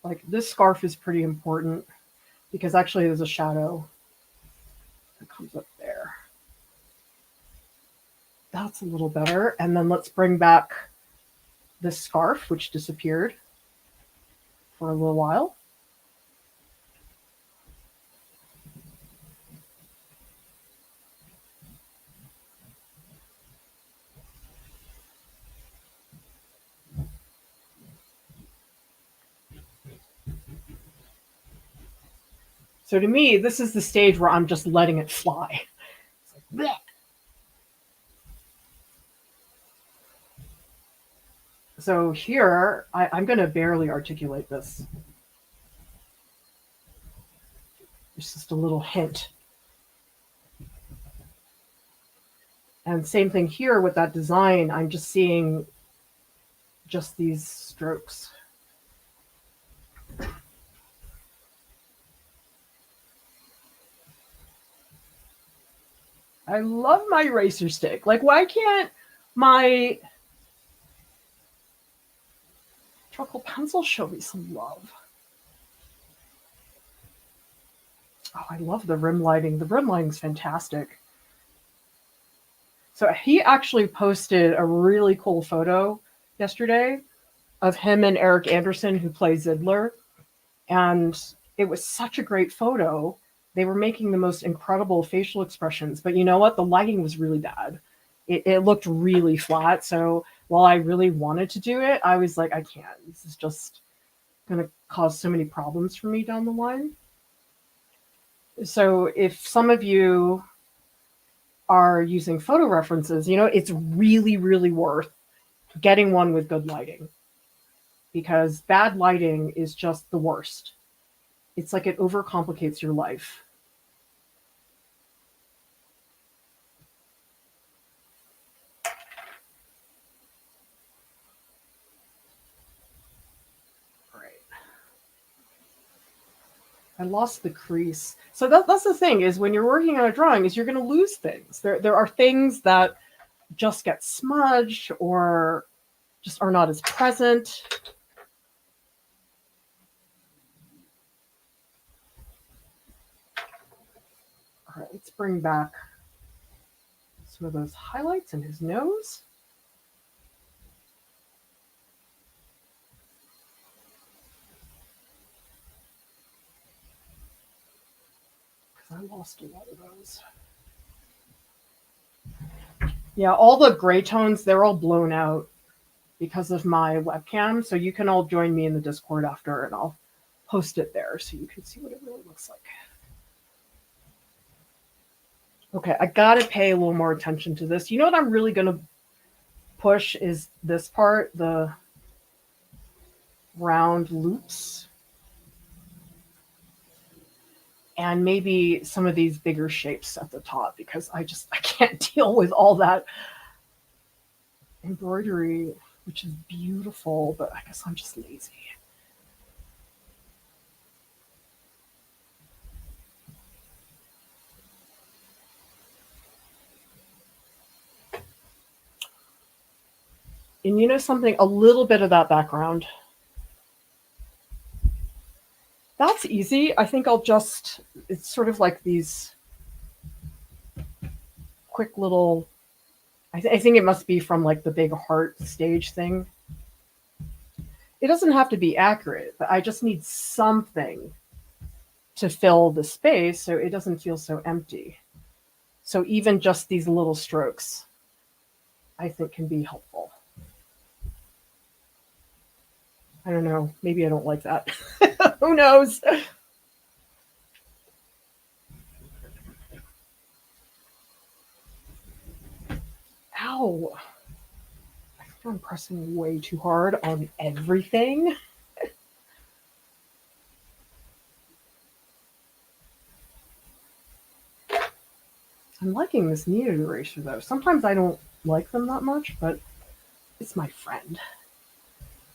A: Like this scarf is pretty important because actually there's a shadow that comes up there. That's a little better. And then let's bring back this scarf, which disappeared for a little while. So to me, this is the stage where I'm just letting it fly. It's like, bleh. So here, I'm going to barely articulate this. It's just a little hint. And same thing here with that design. I'm just seeing just these strokes. I love my eraser stick. Like, why can't my charcoal pencil show me some love? Oh, I love the rim lighting. The rim lighting is fantastic. So he actually posted a really cool photo yesterday of him and Eric Anderson, who plays Zidler. And it was such a great photo. They were making the most incredible facial expressions. But you know what? The lighting was really bad. It looked really flat. So while I really wanted to do it, I was like, I can't. This is just going to cause so many problems for me down the line. So if some of you are using photo references, you know, it's really, really worth getting one with good lighting, because bad lighting is just the worst. It's like it overcomplicates your life. I lost the crease. So that's the thing, is when you're working on a drawing is you're going to lose things. There are things that just get smudged or just are not as present. All right, let's bring back some of those highlights in his nose. Because I lost a lot of those. Yeah, all the gray tones, they're all blown out because of my webcam. So you can all join me in the Discord after and I'll post it there so you can see what it really looks like. Okay, I gotta pay a little more attention to this. You know what I'm really gonna push is this part, the round loops. And maybe some of these bigger shapes at the top, because I can't deal with all that embroidery, which is beautiful, but I guess I'm just lazy. And you know something, a little bit of that background. That's easy. I think I'll just, it's sort of like these quick little, I think it must be from like the big heart stage thing. It doesn't have to be accurate, but I just need something to fill the space so it doesn't feel so empty. So even just these little strokes, I think, can be helpful. I don't know. Maybe I don't like that. Who knows? Ow. I think I'm pressing way too hard on everything. I'm liking this kneaded eraser though. Sometimes I don't like them that much, but it's my friend.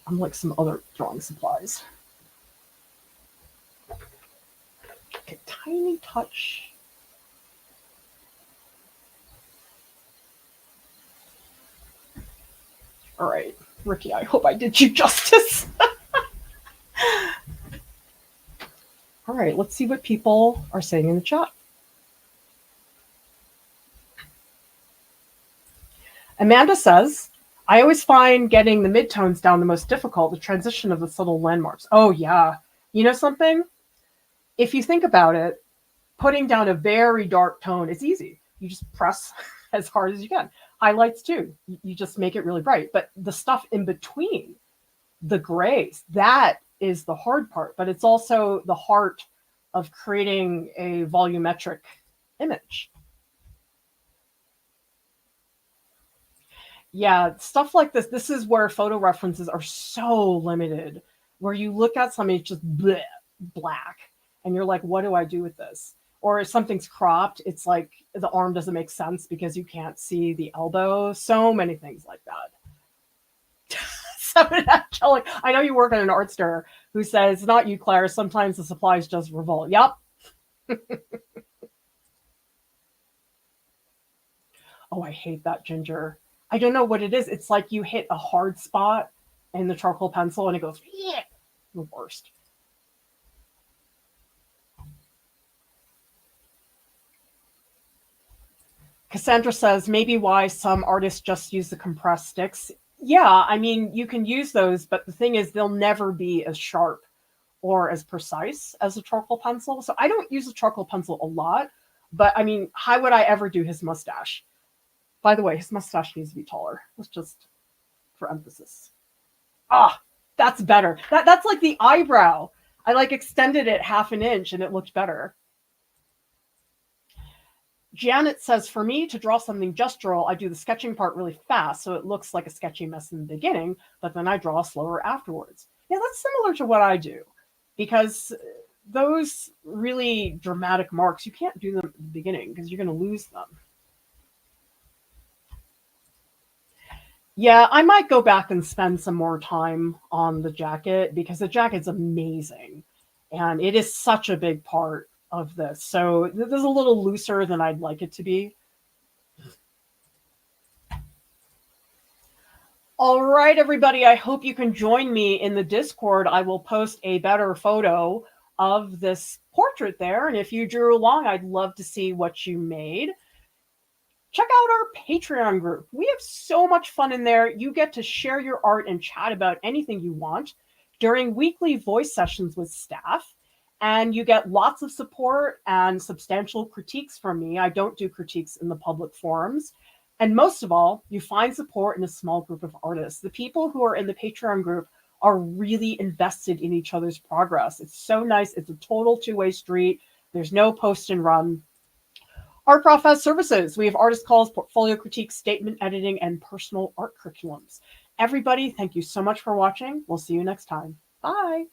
A: Unlike some other drawing supplies. A tiny touch. All right, Ricky, I hope I did you justice. All right, let's see what people are saying in the chat. Amanda says, I always find getting the midtones down the most difficult, the transition of the subtle landmarks. Oh, yeah. You know something? If you think about it, putting down a very dark tone is easy. You just press as hard as you can. Highlights too. You just make it really bright. But the stuff in between, the grays, that is the hard part. But it's also the heart of creating a volumetric image. Yeah, stuff like this is where photo references are so limited, where you look at something, it's just bleh, black, and you're like, what do I do with this? Or if something's cropped, it's like the arm doesn't make sense because you can't see the elbow. So many things like that. Seven Angelic, I know you work at an art store, who says, not you, Claire, sometimes the supplies just revolt. Yep. Oh, I hate that ginger. I don't know what it is. It's like you hit a hard spot in the charcoal pencil and it goes, yeah, the worst. Cassandra says, maybe why some artists just use the compressed sticks. Yeah, I mean, you can use those, but the thing is, they'll never be as sharp or as precise as a charcoal pencil. So I don't use a charcoal pencil a lot, but I mean, how would I ever do his mustache? By the way, his mustache needs to be taller. Let's just, for emphasis. Ah, that's better. That's like the eyebrow. I like extended it half an inch and it looked better. Janet says, for me to draw something gestural, I do the sketching part really fast, so it looks like a sketchy mess in the beginning, but then I draw slower afterwards. Yeah, that's similar to what I do, because those really dramatic marks, you can't do them at the beginning because you're going to lose them. Yeah, I might go back and spend some more time on the jacket because the jacket's amazing. And it is such a big part of this. So this is a little looser than I'd like it to be. All right, everybody, I hope you can join me in the Discord. I will post a better photo of this portrait there. And if you drew along, I'd love to see what you made. Check out our Patreon group. We have so much fun in there. You get to share your art and chat about anything you want during weekly voice sessions with staff. And you get lots of support and substantial critiques from me. I don't do critiques in the public forums. And most of all, you find support in a small group of artists. The people who are in the Patreon group are really invested in each other's progress. It's so nice. It's a total two-way street. There's no post and run. Art Prof has services. We have artist calls, portfolio critiques, statement editing, and personal art curriculums. Everybody, thank you so much for watching. We'll see you next time. Bye.